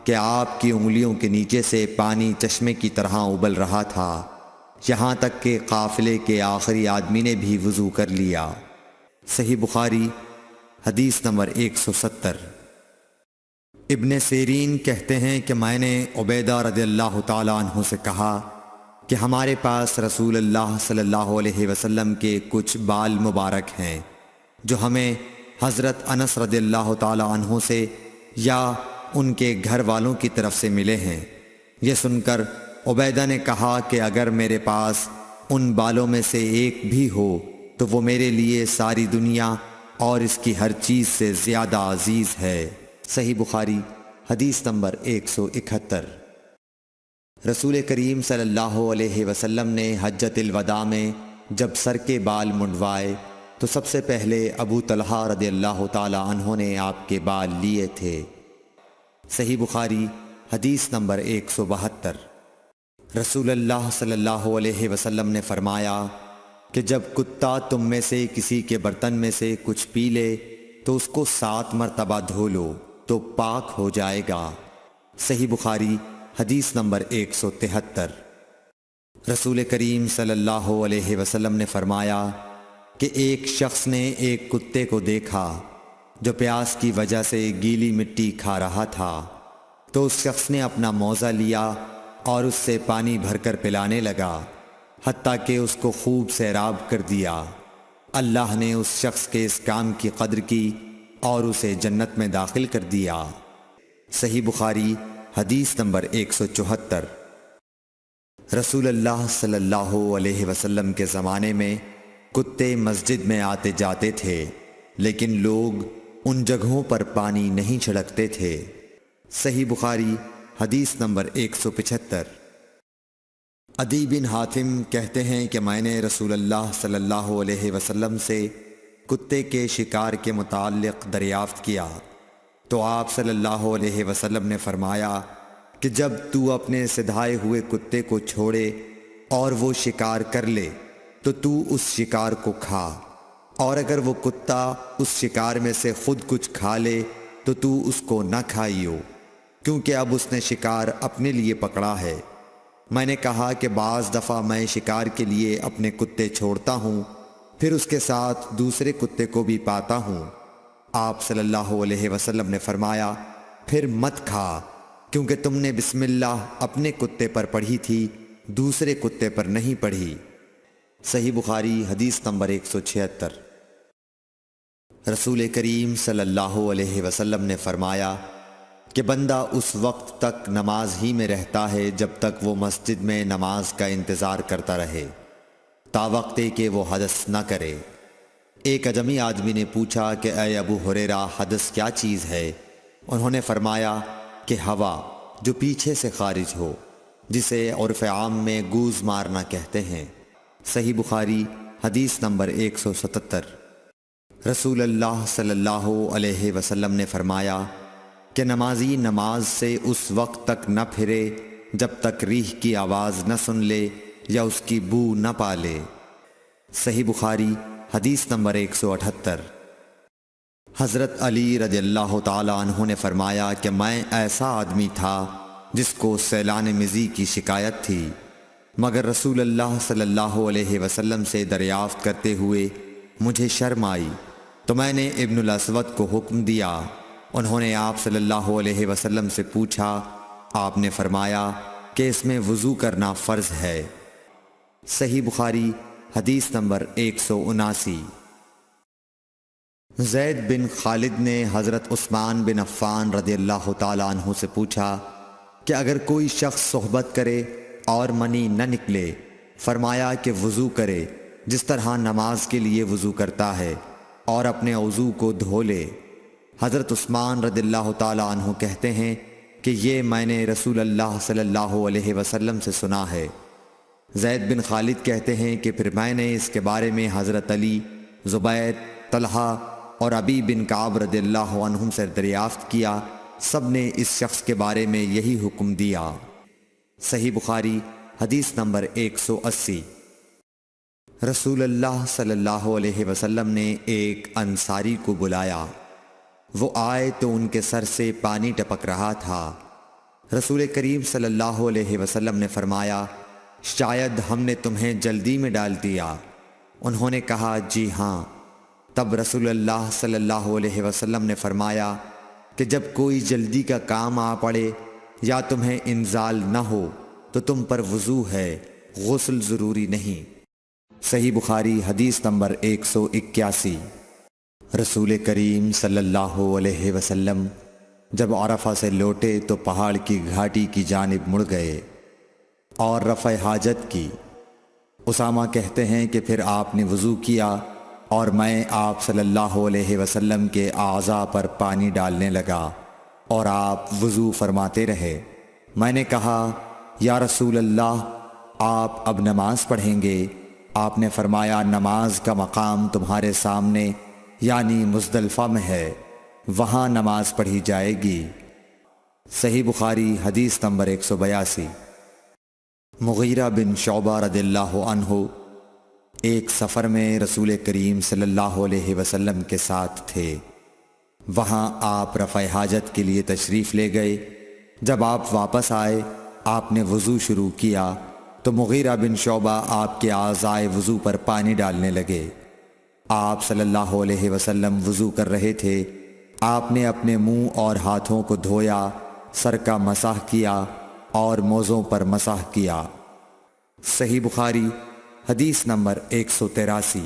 کہ آپ کی انگلیوں کے نیچے سے پانی چشمے کی طرح ابل رہا تھا، یہاں تک کہ قافلے کے آخری آدمی نے بھی وضو کر لیا۔ صحیح بخاری حدیث نمبر 170۔ ابن سیرین کہتے ہیں کہ میں نے عبیدہ رضی اللہ تعالی عنہ سے کہا کہ ہمارے پاس رسول اللہ صلی اللہ علیہ وسلم کے کچھ بال مبارک ہیں جو ہمیں حضرت انس رضی اللہ تعالی عنہ سے یا ان کے گھر والوں کی طرف سے ملے ہیں۔ یہ سن کر عبیدہ نے کہا کہ اگر میرے پاس ان بالوں میں سے ایک بھی ہو تو وہ میرے لیے ساری دنیا اور اس کی ہر چیز سے زیادہ عزیز ہے۔ صحیح بخاری حدیث نمبر 171۔ رسول کریم صلی اللہ علیہ وسلم نے حجۃ الوداع میں جب سر کے بال منڈوائے تو سب سے پہلے ابو طلحہ رضی اللہ تعالی عنہ نے آپ کے بال لیے تھے۔ صحیح بخاری حدیث نمبر 172۔ رسول اللہ صلی اللہ علیہ وسلم نے فرمایا کہ جب کتا تم میں سے کسی کے برتن میں سے کچھ پی لے تو اس کو 7 مرتبہ دھو لو تو پاک ہو جائے گا۔ صحیح بخاری حدیث نمبر 173۔ رسول کریم صلی اللہ علیہ وسلم نے فرمایا کہ ایک شخص نے ایک کتے کو دیکھا جو پیاس کی وجہ سے گیلی مٹی کھا رہا تھا، تو اس شخص نے اپنا موزہ لیا اور اس سے پانی بھر کر پلانے لگا حتیٰ کہ اس کو خوب سیراب کر دیا۔ اللہ نے اس شخص کے اس کام کی قدر کی اور اسے جنت میں داخل کر دیا۔ صحیح بخاری حدیث نمبر 174۔ رسول اللہ صلی اللہ علیہ وسلم کے زمانے میں کتے مسجد میں آتے جاتے تھے، لیکن لوگ ان جگہوں پر پانی نہیں چھڑکتے تھے۔ صحیح بخاری حدیث نمبر 175۔ عدی بن حاتم کہتے ہیں کہ میں نے رسول اللہ صلی اللہ علیہ وسلم سے کتے کے شکار کے متعلق دریافت کیا تو آپ صلی اللہ علیہ وسلم نے فرمایا کہ جب تو اپنے سدھائے ہوئے کتے کو چھوڑے اور وہ شکار کر لے تو اس شکار کو کھا، اور اگر وہ کتا اس شکار میں سے خود کچھ کھا لے تو اس کو نہ کھائیو، کیونکہ اب اس نے شکار اپنے لیے پکڑا ہے۔ میں نے کہا کہ بعض دفعہ میں شکار کے لیے اپنے کتے چھوڑتا ہوں، پھر اس کے ساتھ دوسرے کتے کو بھی پاتا ہوں۔ آپ صلی اللہ علیہ وسلم نے فرمایا پھر مت کھا، کیونکہ تم نے بسم اللہ اپنے کتے پر پڑھی تھی، دوسرے کتے پر نہیں پڑھی۔ صحیح بخاری حدیث نمبر 176۔ رسول کریم صلی اللہ علیہ وسلم نے فرمایا کہ بندہ اس وقت تک نماز ہی میں رہتا ہے جب تک وہ مسجد میں نماز کا انتظار کرتا رہے، تا وقت کہ وہ حدث نہ کرے۔ ایک اجمی آدمی نے پوچھا کہ اے ابو ہریرہ، حدث کیا چیز ہے؟ انہوں نے فرمایا کہ ہوا جو پیچھے سے خارج ہو، جسے عرف عام میں گوز مارنا کہتے ہیں۔ صحیح بخاری حدیث نمبر 177۔ رسول اللہ صلی اللہ علیہ وسلم نے فرمایا کہ نمازی نماز سے اس وقت تک نہ پھرے جب تک ریح کی آواز نہ سن لے یا اس کی بو نہ پا لے۔ صحیح بخاری حدیث نمبر 178۔ حضرت علی رضی اللہ تعالی عنہ نے فرمایا کہ میں ایسا آدمی تھا جس کو سیلان مزی کی شکایت تھی، مگر رسول اللہ صلی اللہ علیہ وسلم سے دریافت کرتے ہوئے مجھے شرم آئی، تو میں نے ابن الاسود کو حکم دیا۔ انہوں نے آپ صلی اللہ علیہ وسلم سے پوچھا، آپ نے فرمایا کہ اس میں وضو کرنا فرض ہے۔ صحیح بخاری حدیث نمبر 179۔ زید بن خالد نے حضرت عثمان بن عفان رضی اللہ تعالیٰ عنہ سے پوچھا کہ اگر کوئی شخص صحبت کرے اور منی نہ نکلے، فرمایا کہ وضو کرے جس طرح نماز کے لیے وضو کرتا ہے، اور اپنے وضو کو دھو لے۔ حضرت عثمان رضی اللہ تعالیٰ عنہ کہتے ہیں کہ یہ میں نے رسول اللہ صلی اللہ علیہ وسلم سے سنا ہے۔ زید بن خالد کہتے ہیں کہ پھر میں نے اس کے بارے میں حضرت علی، زبیر، طلحہ اور ابی بن کعب رضی اللہ عنہم سے دریافت کیا، سب نے اس شخص کے بارے میں یہی حکم دیا۔ صحیح بخاری حدیث نمبر 180۔ رسول اللہ صلی اللہ علیہ وسلم نے ایک انصاری کو بلایا، وہ آئے تو ان کے سر سے پانی ٹپک رہا تھا۔ رسول کریم صلی اللہ علیہ وسلم نے فرمایا شاید ہم نے تمہیں جلدی میں ڈال دیا۔ انہوں نے کہا جی ہاں۔ تب رسول اللہ صلی اللہ علیہ وسلم نے فرمایا کہ جب کوئی جلدی کا کام آ پڑے یا تمہیں انزال نہ ہو تو تم پر وضو ہے، غسل ضروری نہیں۔ صحیح بخاری حدیث نمبر 181۔ رسول کریم صلی اللہ علیہ وسلم جب عرفہ سے لوٹے تو پہاڑ کی گھاٹی کی جانب مڑ گئے اور رفع حاجت کی۔ اسامہ کہتے ہیں کہ پھر آپ نے وضو کیا اور میں آپ صلی اللہ علیہ وسلم کے اعضاء پر پانی ڈالنے لگا اور آپ وضو فرماتے رہے۔ میں نے کہا یا رسول اللہ، آپ اب نماز پڑھیں گے؟ آپ نے فرمایا نماز کا مقام تمہارے سامنے یعنی مزدلفہ میں ہے، وہاں نماز پڑھی جائے گی۔ صحیح بخاری حدیث نمبر 182۔ مغیرہ بن شعبہ رضی اللہ عنہ ایک سفر میں رسول کریم صلی اللہ علیہ وسلم کے ساتھ تھے۔ وہاں آپ رفع حاجت کے لیے تشریف لے گئے۔ جب آپ واپس آئے، آپ نے وضو شروع کیا تو مغیرہ بن شعبہ آپ کے اعضائے وضو پر پانی ڈالنے لگے۔ آپ صلی اللہ علیہ وسلم وضو کر رہے تھے۔ آپ نے اپنے منہ اور ہاتھوں کو دھویا، سر کا مسح کیا اور موزوں پر مسح کیا۔ صحیح بخاری حدیث نمبر 183۔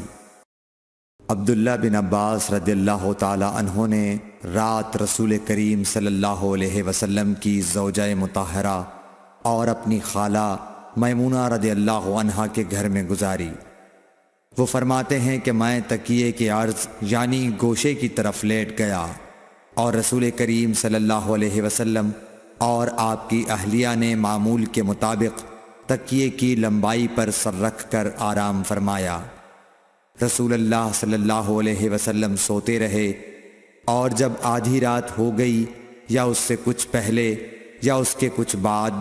عبداللہ بن عباس رضی اللہ تعالی عنہ نے رات رسول کریم صلی اللہ علیہ وسلم کی زوجہ مطہرہ اور اپنی خالہ میمونہ رضی اللہ عنہا کے گھر میں گزاری۔ وہ فرماتے ہیں کہ میں تکیے کے عرض یعنی گوشے کی طرف لیٹ گیا اور رسول کریم صلی اللہ علیہ وسلم اور آپ کی اہلیہ نے معمول کے مطابق تکیے کی لمبائی پر سر رکھ کر آرام فرمایا۔ رسول اللہ صلی اللہ علیہ وسلم سوتے رہے۔ اور جب آدھی رات ہو گئی یا اس سے کچھ پہلے یا اس کے کچھ بعد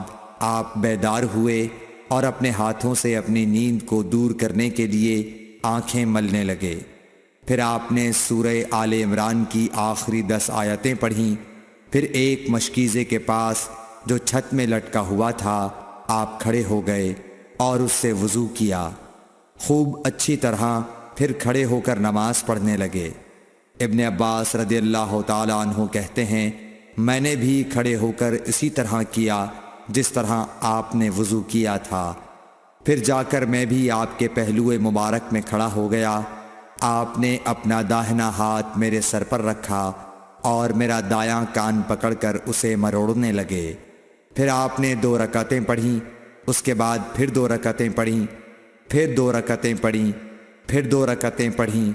آپ بیدار ہوئے اور اپنے ہاتھوں سے اپنی نیند کو دور کرنے کے لیے آنکھیں ملنے لگے۔ پھر آپ نے سورہ آل عمران کی آخری 10 آیتیں پڑھیں۔ پھر ایک مشکیزے کے پاس جو چھت میں لٹکا ہوا تھا آپ کھڑے ہو گئے اور اس سے وضو کیا، خوب اچھی طرح، پھر کھڑے ہو کر نماز پڑھنے لگے۔ ابن عباس رضی اللہ تعالیٰ عنہ کہتے ہیں، میں نے بھی کھڑے ہو کر اسی طرح کیا جس طرح آپ نے وضو کیا تھا۔ پھر جا کر میں بھی آپ کے پہلو مبارک میں کھڑا ہو گیا۔ آپ نے اپنا داہنا ہاتھ میرے سر پر رکھا اور میرا دایاں کان پکڑ کر اسے مروڑنے لگے۔ پھر آپ نے 2 رکعتیں پڑھیں، اس کے بعد پھر 2 رکعتیں پڑھیں، پھر 2 رکعتیں پڑھیں، پھر 2 رکعتیں پڑھیں،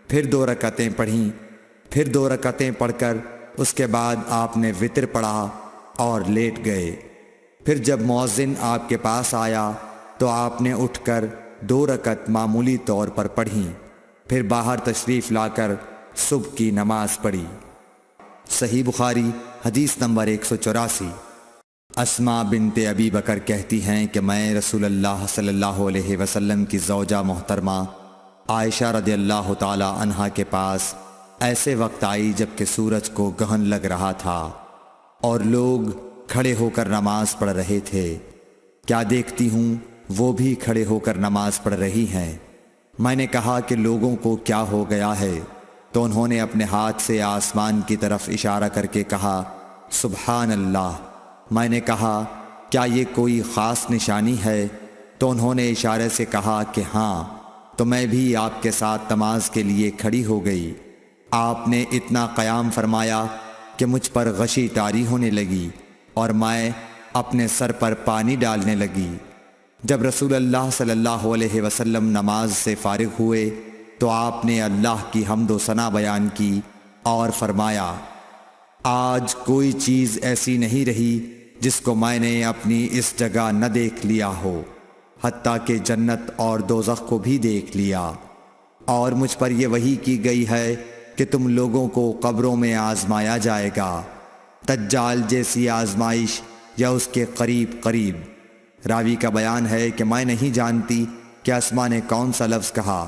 پھر 2 رکعتیں پڑھیں، پھر 2 رکعتیں پڑھ کر اس کے بعد آپ نے وتر پڑھا اور لیٹ گئے۔ پھر جب مؤذن آپ کے پاس آیا تو آپ نے اٹھ کر 2 رکعت معمولی طور پر پڑھیں، پھر باہر تشریف لا کر صبح کی نماز پڑھی۔ صحیح بخاری حدیث نمبر 184۔ اسماء بنت ابی بکر کہتی ہیں کہ میں رسول اللہ صلی اللہ علیہ وسلم کی زوجہ محترمہ عائشہ رضی اللہ تعالی عنہا کے پاس ایسے وقت آئی جب کہ سورج کو گہن لگ رہا تھا اور لوگ کھڑے ہو کر نماز پڑھ رہے تھے۔ کیا دیکھتی ہوں وہ بھی کھڑے ہو کر نماز پڑھ رہی ہیں۔ میں نے کہا کہ لوگوں کو کیا ہو گیا ہے، تو انہوں نے اپنے ہاتھ سے آسمان کی طرف اشارہ کر کے کہا سبحان اللہ۔ میں نے کہا کیا یہ کوئی خاص نشانی ہے؟ تو انہوں نے اشارے سے کہا کہ ہاں، تو میں بھی آپ کے ساتھ نماز کے لیے کھڑی ہو گئی۔ آپ نے اتنا قیام فرمایا کہ مجھ پر غشی طاری ہونے لگی اور میں اپنے سر پر پانی ڈالنے لگی۔ جب رسول اللہ صلی اللہ علیہ وسلم نماز سے فارغ ہوئے تو آپ نے اللہ کی حمد و ثنا بیان کی اور فرمایا آج کوئی چیز ایسی نہیں رہی جس کو میں نے اپنی اس جگہ نہ دیکھ لیا ہو، حتیٰ کہ جنت اور دوزخ کو بھی دیکھ لیا، اور مجھ پر یہ وحی کی گئی ہے کہ تم لوگوں کو قبروں میں آزمایا جائے گا، دجال جیسی آزمائش یا اس کے قریب قریب۔ راوی کا بیان ہے کہ میں نہیں جانتی کہ اسماء نے کون سا لفظ کہا۔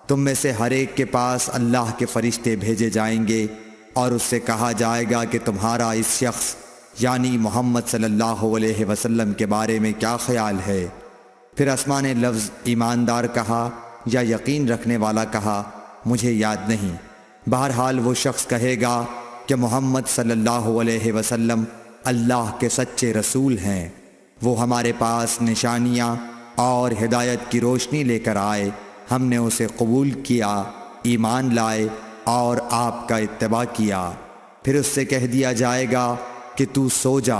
تم میں سے ہر ایک کے پاس اللہ کے فرشتے بھیجے جائیں گے اور اس سے کہا جائے گا کہ تمہارا اس شخص یعنی محمد صلی اللہ علیہ وسلم کے بارے میں کیا خیال ہے؟ پھر اسماء نے لفظ ایماندار کہا یا یقین رکھنے والا کہا، مجھے یاد نہیں۔ بہرحال وہ شخص کہے گا کہ محمد صلی اللہ علیہ وسلم اللہ کے سچے رسول ہیں، وہ ہمارے پاس نشانیاں اور ہدایت کی روشنی لے کر آئے، ہم نے اسے قبول کیا، ایمان لائے اور آپ کا اتباع کیا۔ پھر اس سے کہہ دیا جائے گا کہ تو سو جا،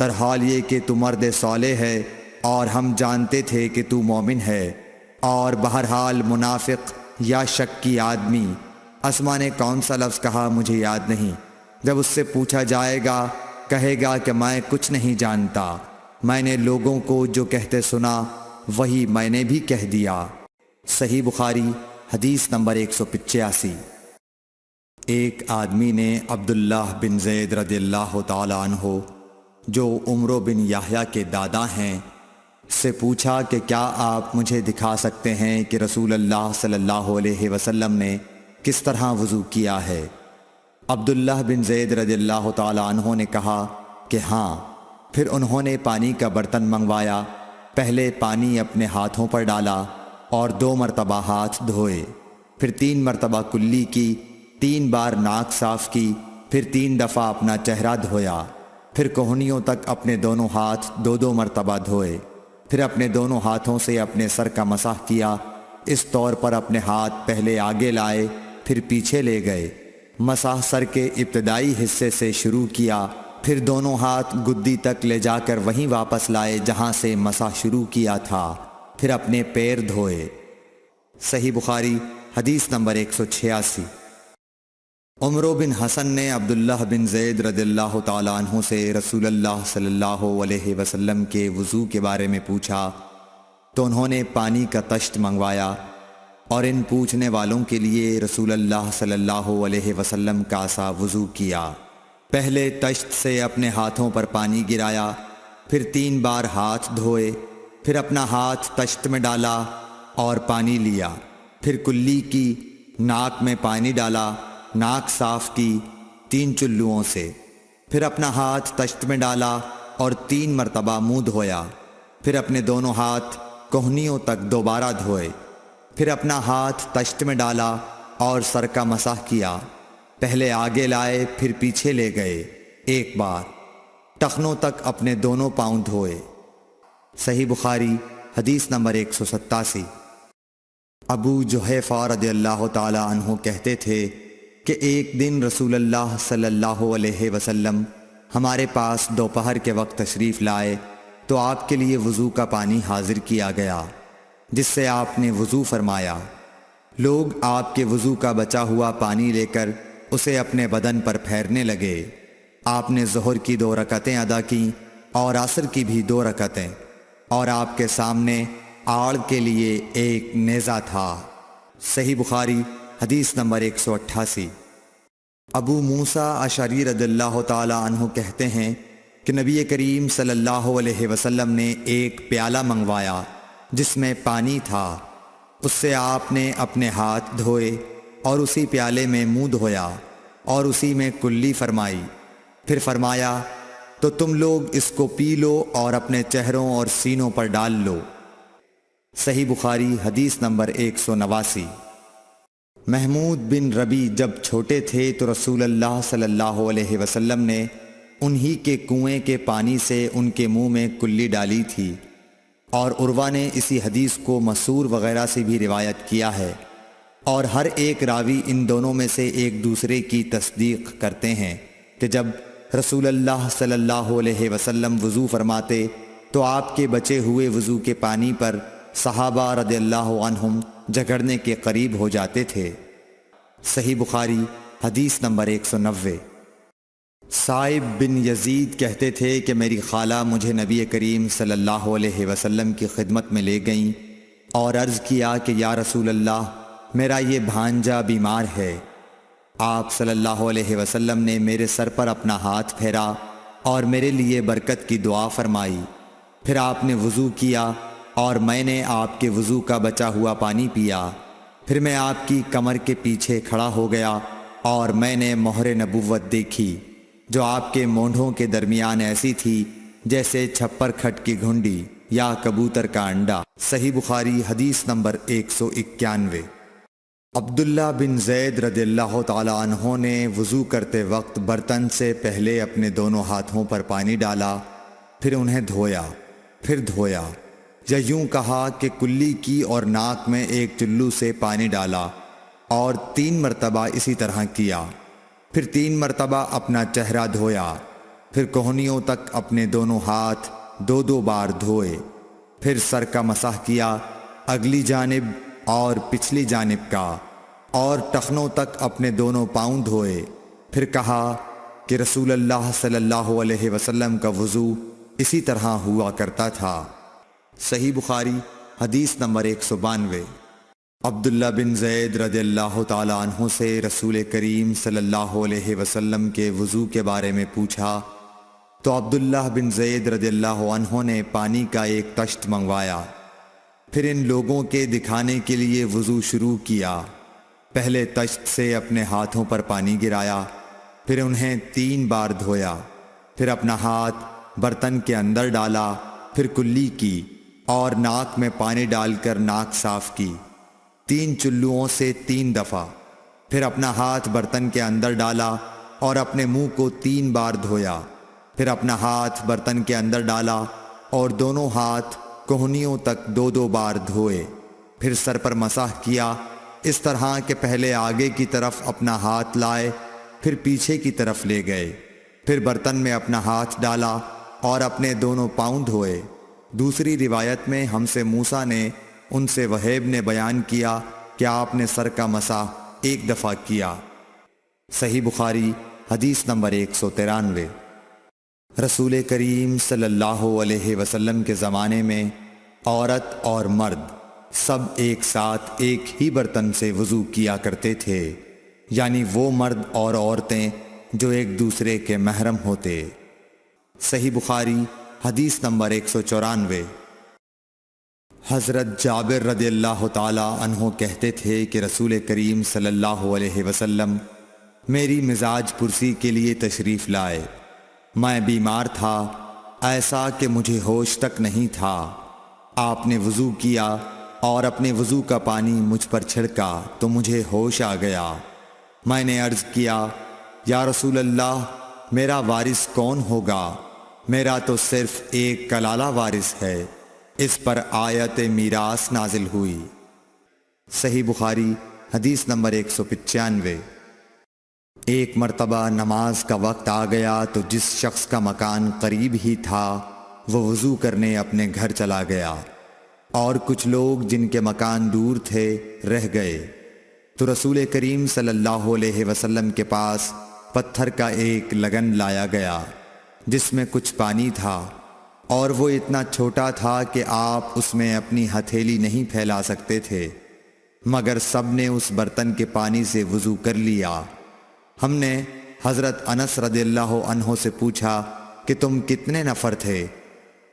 در حال یہ کہ تو مرد صالح ہے اور ہم جانتے تھے کہ تو مومن ہے، اور بہرحال منافق یا شکی آدمی۔ اسماء نے کون سا لفظ کہا مجھے یاد نہیں۔ جب اس سے پوچھا جائے گا کہے گا کہ میں کچھ نہیں جانتا، میں نے لوگوں کو جو کہتے سنا وہی میں نے بھی کہہ دیا۔ صحیح بخاری حدیث نمبر 185۔ ایک آدمی نے عبداللہ بن زید رضی اللہ تعالی عنہ جو عمرو بن یحییٰ کے دادا ہیں سے پوچھا کہ کیا آپ مجھے دکھا سکتے ہیں کہ رسول اللہ صلی اللہ علیہ وسلم نے کس طرح وضو کیا ہے؟ عبداللہ بن زید رضی اللہ تعالی عنہ نے کہا کہ ہاں۔ پھر انہوں نے پانی کا برتن منگوایا، پہلے پانی اپنے ہاتھوں پر ڈالا اور 2 مرتبہ ہاتھ دھوئے، پھر 3 مرتبہ کلی کی، 3 بار ناک صاف کی، پھر 3 دفعہ اپنا چہرہ دھویا، پھر کوہنیوں تک اپنے دونوں ہاتھ 2 مرتبہ دھوئے، پھر اپنے دونوں ہاتھوں سے اپنے سر کا مسح کیا، اس طور پر اپنے ہاتھ پہلے آگے لائے پھر پیچھے لے گئے، مسح سر کے ابتدائی حصے سے شروع کیا، پھر دونوں ہاتھ گدی تک لے جا کر وہیں واپس لائے جہاں سے مسح شروع کیا تھا، پھر اپنے پیر دھوئے۔ صحیح بخاری حدیث نمبر 186۔ عمرو بن حسن نے عبداللہ بن زید رضی اللہ تعالی عنہ سے رسول اللہ صلی اللہ علیہ وسلم کے وضو کے بارے میں پوچھا تو انہوں نے پانی کا طشت منگوایا، اور ان پوچھنے والوں کے لیے رسول اللہ صلی اللہ علیہ وسلم کا سا وضو کیا۔ پہلے تشت سے اپنے ہاتھوں پر پانی گرایا، پھر 3 بار ہاتھ دھوئے، پھر اپنا ہاتھ تشت میں ڈالا اور پانی لیا، پھر کلی کی، ناک میں پانی ڈالا، ناک صاف کی 3 چلوؤں سے، پھر اپنا ہاتھ تشت میں ڈالا اور 3 مرتبہ منہ دھویا، پھر اپنے دونوں ہاتھ کوہنیوں تک دوبارہ دھوئے، پھر اپنا ہاتھ تشت میں ڈالا اور سر کا مسح کیا، پہلے آگے لائے پھر پیچھے لے گئے 1 بار، ٹخنوں تک اپنے دونوں پاؤں دھوئے۔ صحیح بخاری حدیث نمبر 187۔ ابو جحیفہ رضی اللہ تعالی عنہ کہتے تھے کہ ایک دن رسول اللہ صلی اللہ علیہ وسلم ہمارے پاس دوپہر کے وقت تشریف لائے تو آپ کے لیے وضو کا پانی حاضر کیا گیا، جس سے آپ نے وضو فرمایا۔ لوگ آپ کے وضو کا بچا ہوا پانی لے کر اسے اپنے بدن پر پھیرنے لگے۔ آپ نے ظہر کی 2 رکعتیں ادا کیں اور عصر کی بھی 2 رکعتیں، اور آپ کے سامنے آڑ کے لیے ایک نیزہ تھا۔ صحیح بخاری حدیث نمبر 188۔ ابو موسیٰ اشعری رضی اللہ تعالی عنہ کہتے ہیں کہ نبی کریم صلی اللہ علیہ وسلم نے ایک پیالہ منگوایا جس میں پانی تھا، اس سے آپ نے اپنے ہاتھ دھوئے اور اسی پیالے میں منہ دھویا اور اسی میں کلی فرمائی، پھر فرمایا تو تم لوگ اس کو پی لو اور اپنے چہروں اور سینوں پر ڈال لو۔ صحیح بخاری حدیث نمبر 189۔ محمود بن ربی جب چھوٹے تھے تو رسول اللہ صلی اللہ علیہ وسلم نے انہی کے کنویں کے پانی سے ان کے منہ میں کلی ڈالی تھی، اور عروہ نے اسی حدیث کو مسور وغیرہ سے بھی روایت کیا ہے، اور ہر ایک راوی ان دونوں میں سے ایک دوسرے کی تصدیق کرتے ہیں کہ جب رسول اللہ صلی اللہ علیہ وسلم وضو فرماتے تو آپ کے بچے ہوئے وضو کے پانی پر صحابہ رضی اللہ عنہم جھگڑنے کے قریب ہو جاتے تھے۔ صحیح بخاری حدیث نمبر 190۔ صائب بن یزید کہتے تھے کہ میری خالہ مجھے نبی کریم صلی اللہ علیہ وسلم کی خدمت میں لے گئیں اور عرض کیا کہ یا رسول اللہ، میرا یہ بھانجا بیمار ہے۔ آپ صلی اللہ علیہ وسلم نے میرے سر پر اپنا ہاتھ پھیرا اور میرے لیے برکت کی دعا فرمائی، پھر آپ نے وضو کیا اور میں نے آپ کے وضو کا بچا ہوا پانی پیا، پھر میں آپ کی کمر کے پیچھے کھڑا ہو گیا اور میں نے مہر نبوت دیکھی جو آپ کے مونڈھوں کے درمیان ایسی تھی جیسے چھپر کھٹ کی گھنڈی یا کبوتر کا انڈا۔ صحیح بخاری حدیث نمبر 191۔ عبداللہ بن زید رضی اللہ تعالی عنہ نے وضو کرتے وقت برتن سے پہلے اپنے دونوں ہاتھوں پر پانی ڈالا، پھر انہیں دھویا، پھر دھویا، یا یوں کہا کہ کلی کی اور ناک میں ایک چلو سے پانی ڈالا اور 3 مرتبہ اسی طرح کیا، پھر 3 مرتبہ اپنا چہرہ دھویا، پھر کوہنیوں تک اپنے دونوں ہاتھ 2 بار دھوئے، پھر سر کا مسح کیا، اگلی جانب اور پچھلی جانب کا، اور ٹخنوں تک اپنے دونوں پاؤں دھوئے، پھر کہا کہ رسول اللہ صلی اللہ علیہ وسلم کا وضو اسی طرح ہوا کرتا تھا۔ صحیح بخاری حدیث نمبر 192۔ عبداللہ بن زید رضی اللہ تعالی عنہ سے رسول کریم صلی اللہ علیہ وسلم کے وضو کے بارے میں پوچھا تو عبداللہ بن زید رضی اللہ عنہ نے پانی کا ایک تشت منگوایا، پھر ان لوگوں کے دکھانے کے لیے وضو شروع کیا۔ پہلے تشت سے اپنے ہاتھوں پر پانی گرایا، پھر انہیں 3 بار دھویا، پھر اپنا ہاتھ برتن کے اندر ڈالا، پھر کلی کی اور ناک میں پانی ڈال کر ناک صاف کی 3 چلوؤں سے 3 دفعہ، پھر اپنا ہاتھ برتن کے اندر ڈالا اور اپنے منہ کو 3 بار دھویا، پھر اپنا ہاتھ برتن کے اندر ڈالا اور دونوں ہاتھ کوہنیوں تک 2 بار دھوئے، پھر سر پر مسح کیا، اس طرح کہ پہلے آگے کی طرف اپنا ہاتھ لائے، پھر پیچھے کی طرف لے گئے، پھر برتن میں اپنا ہاتھ ڈالا اور اپنے دونوں پاؤں دھوئے۔ دوسری روایت میں ہم سے موسیٰ نے ان سے وہیب نے بیان کیا کہ آپ نے سر کا مسح 1 دفعہ کیا۔ صحیح بخاری حدیث نمبر 193۔ رسول کریم صلی اللہ علیہ وسلم کے زمانے میں عورت اور مرد سب ایک ساتھ ایک ہی برتن سے وضو کیا کرتے تھے، یعنی وہ مرد اور عورتیں جو ایک دوسرے کے محرم ہوتے۔ صحیح بخاری حدیث نمبر 194۔ حضرت جابر رضی اللہ تعالی عنہ کہتے تھے کہ رسول کریم صلی اللہ علیہ وسلم میری مزاج پرسی کے لیے تشریف لائے۔ میں بیمار تھا، ایسا کہ مجھے ہوش تک نہیں تھا۔ آپ نے وضو کیا اور اپنے وضو کا پانی مجھ پر چھڑکا تو مجھے ہوش آ گیا۔ میں نے عرض کیا، یا رسول اللہ، میرا وارث کون ہوگا؟ میرا تو صرف ایک کلالہ وارث ہے۔ اس پر آیت میراث نازل ہوئی۔ صحیح بخاری حدیث نمبر 195۔ ایک مرتبہ نماز کا وقت آ گیا تو جس شخص کا مکان قریب ہی تھا وہ وضو کرنے اپنے گھر چلا گیا، اور کچھ لوگ جن کے مکان دور تھے رہ گئے۔ تو رسول کریم صلی اللہ علیہ وسلم کے پاس پتھر کا ایک لگن لایا گیا جس میں کچھ پانی تھا، اور وہ اتنا چھوٹا تھا کہ آپ اس میں اپنی ہتھیلی نہیں پھیلا سکتے تھے، مگر سب نے اس برتن کے پانی سے وضو کر لیا۔ ہم نے حضرت انس رضی اللہ عنہ سے پوچھا کہ تم کتنے نفر تھے؟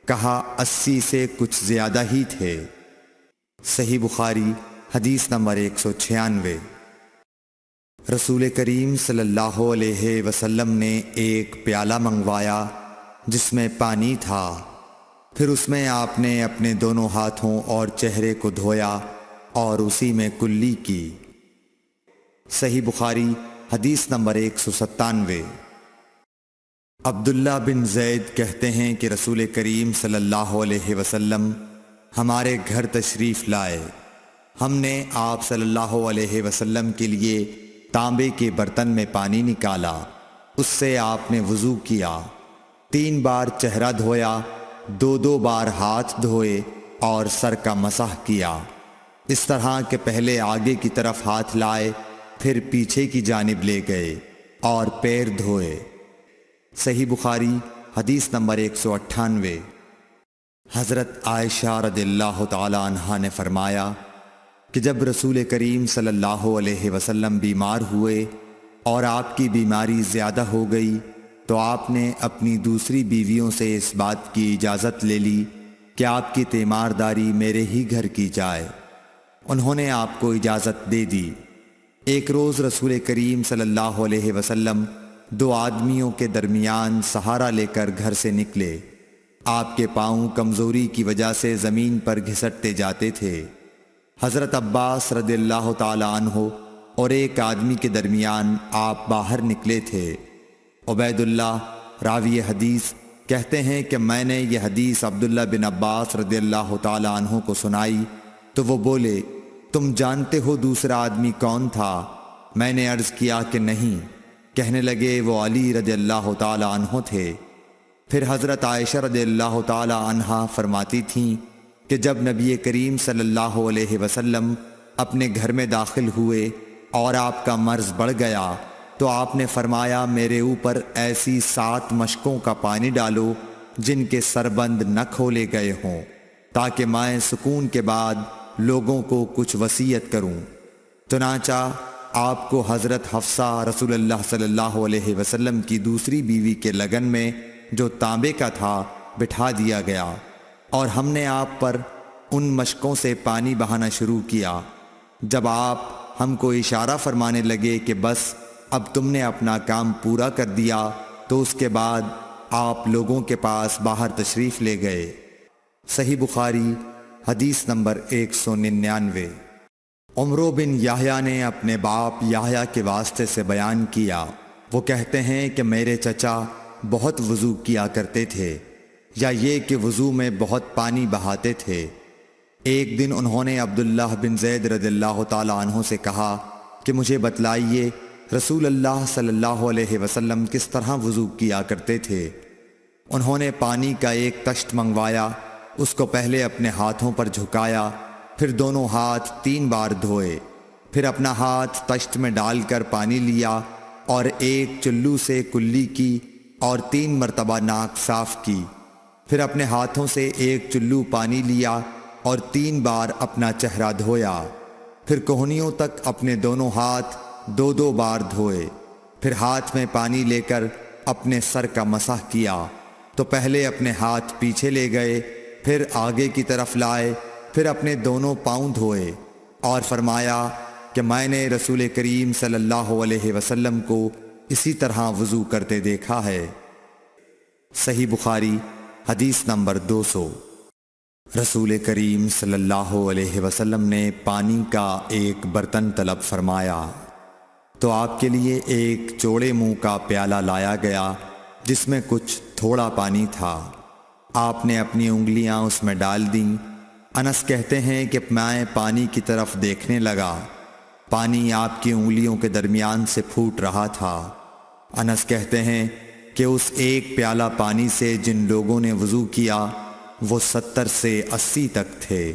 کہا 80 سے کچھ زیادہ ہی تھے۔ صحیح بخاری حدیث نمبر 196۔ رسول کریم صلی اللہ علیہ وسلم نے ایک پیالہ منگوایا جس میں پانی تھا، پھر اس میں آپ نے اپنے دونوں ہاتھوں اور چہرے کو دھویا اور اسی میں کلی کی۔ صحیح بخاری حدیث نمبر 197۔ عبداللہ بن زید کہتے ہیں کہ رسول کریم صلی اللہ علیہ وسلم ہمارے گھر تشریف لائے۔ ہم نے آپ صلی اللہ علیہ وسلم کے لیے تانبے کے برتن میں پانی نکالا، اس سے آپ نے وضو کیا، 3 بار چہرہ دھویا، 2 بار ہاتھ دھوئے اور سر کا مسح کیا، اس طرح کہ پہلے آگے کی طرف ہاتھ لائے، پھر پیچھے کی جانب لے گئے اور پیر دھوئے۔ صحیح بخاری حدیث نمبر 198۔ حضرت عائشہ رضی اللہ تعالی عنہا نے فرمایا کہ جب رسول کریم صلی اللہ علیہ وسلم بیمار ہوئے اور آپ کی بیماری زیادہ ہو گئی تو آپ نے اپنی دوسری بیویوں سے اس بات کی اجازت لے لی کہ آپ کی تیمارداری میرے ہی گھر کی جائے۔ انہوں نے آپ کو اجازت دے دی۔ ایک روز رسول کریم صلی اللہ علیہ وسلم 2 آدمیوں کے درمیان سہارا لے کر گھر سے نکلے۔ آپ کے پاؤں کمزوری کی وجہ سے زمین پر گھسٹتے جاتے تھے۔ حضرت عباس رضی اللہ تعالی عنہ اور ایک آدمی کے درمیان آپ باہر نکلے تھے۔ عبید اللہ راوی حدیث کہتے ہیں کہ میں نے یہ حدیث عبداللہ بن عباس رضی اللہ تعالی عنہ کو سنائی تو وہ بولے، تم جانتے ہو دوسرا آدمی کون تھا؟ میں نے عرض کیا کہ نہیں۔ کہنے لگے وہ علی رضی اللہ تعالی عنہ تھے۔ پھر حضرت عائشہ رضی اللہ تعالی عنہا فرماتی تھیں کہ جب نبی کریم صلی اللہ علیہ وسلم اپنے گھر میں داخل ہوئے اور آپ کا مرض بڑھ گیا تو آپ نے فرمایا میرے اوپر ایسی 7 مشکوں کا پانی ڈالو جن کے سربند نہ کھولے گئے ہوں، تاکہ میں سکون کے بعد لوگوں کو کچھ وصیت کروں۔ چنانچہ آپ کو حضرت حفصہ رسول اللہ صلی اللہ علیہ وسلم کی دوسری بیوی کے لگن میں جو تانبے کا تھا بٹھا دیا گیا، اور ہم نے آپ پر ان مشکوں سے پانی بہانا شروع کیا۔ جب آپ ہم کو اشارہ فرمانے لگے کہ بس اب تم نے اپنا کام پورا کر دیا تو اس کے بعد آپ لوگوں کے پاس باہر تشریف لے گئے۔ صحیح بخاری حدیث نمبر 199۔ عمرو بن یحییٰ نے اپنے باپ یحییٰ کے واسطے سے بیان کیا، وہ کہتے ہیں کہ میرے چچا بہت وضو کیا کرتے تھے، یا یہ کہ وضو میں بہت پانی بہاتے تھے۔ ایک دن انہوں نے عبداللہ بن زید رضی اللہ تعالی عنہ سے کہا کہ مجھے بتلائیے رسول اللہ صلی اللہ علیہ وسلم کس طرح وضو کیا کرتے تھے۔ انہوں نے پانی کا ایک تشت منگوایا، اس کو پہلے اپنے ہاتھوں پر جھکایا، پھر دونوں ہاتھ 3 بار دھوئے، پھر اپنا ہاتھ تشت میں ڈال کر پانی لیا اور ایک چلو سے کلی کی اور 3 مرتبہ ناک صاف کی، پھر اپنے ہاتھوں سے ایک چلو پانی لیا اور 3 بار اپنا چہرہ دھویا، پھر کوہنیوں تک اپنے دونوں ہاتھ 2 بار دھوئے، پھر ہاتھ میں پانی لے کر اپنے سر کا مسح کیا، تو پہلے اپنے ہاتھ پیچھے لے گئے، پھر آگے کی طرف لائے، پھر اپنے دونوں پاؤں دھوئے، اور فرمایا کہ میں نے رسول کریم صلی اللہ علیہ وسلم کو اسی طرح وضو کرتے دیکھا ہے۔ صحیح بخاری حدیث نمبر 200۔ رسول کریم صلی اللہ علیہ وسلم نے پانی کا ایک برتن طلب فرمایا تو آپ کے لیے ایک چوڑے منہ کا پیالہ لایا گیا جس میں کچھ تھوڑا پانی تھا۔ آپ نے اپنی انگلیاں اس میں ڈال دیں۔ انس کہتے ہیں کہ میں پانی کی طرف دیکھنے لگا، پانی آپ کی انگلیوں کے درمیان سے پھوٹ رہا تھا۔ انس کہتے ہیں کہ اس ایک پیالہ پانی سے جن لوگوں نے وضو کیا وہ 70 سے 80 تک تھے۔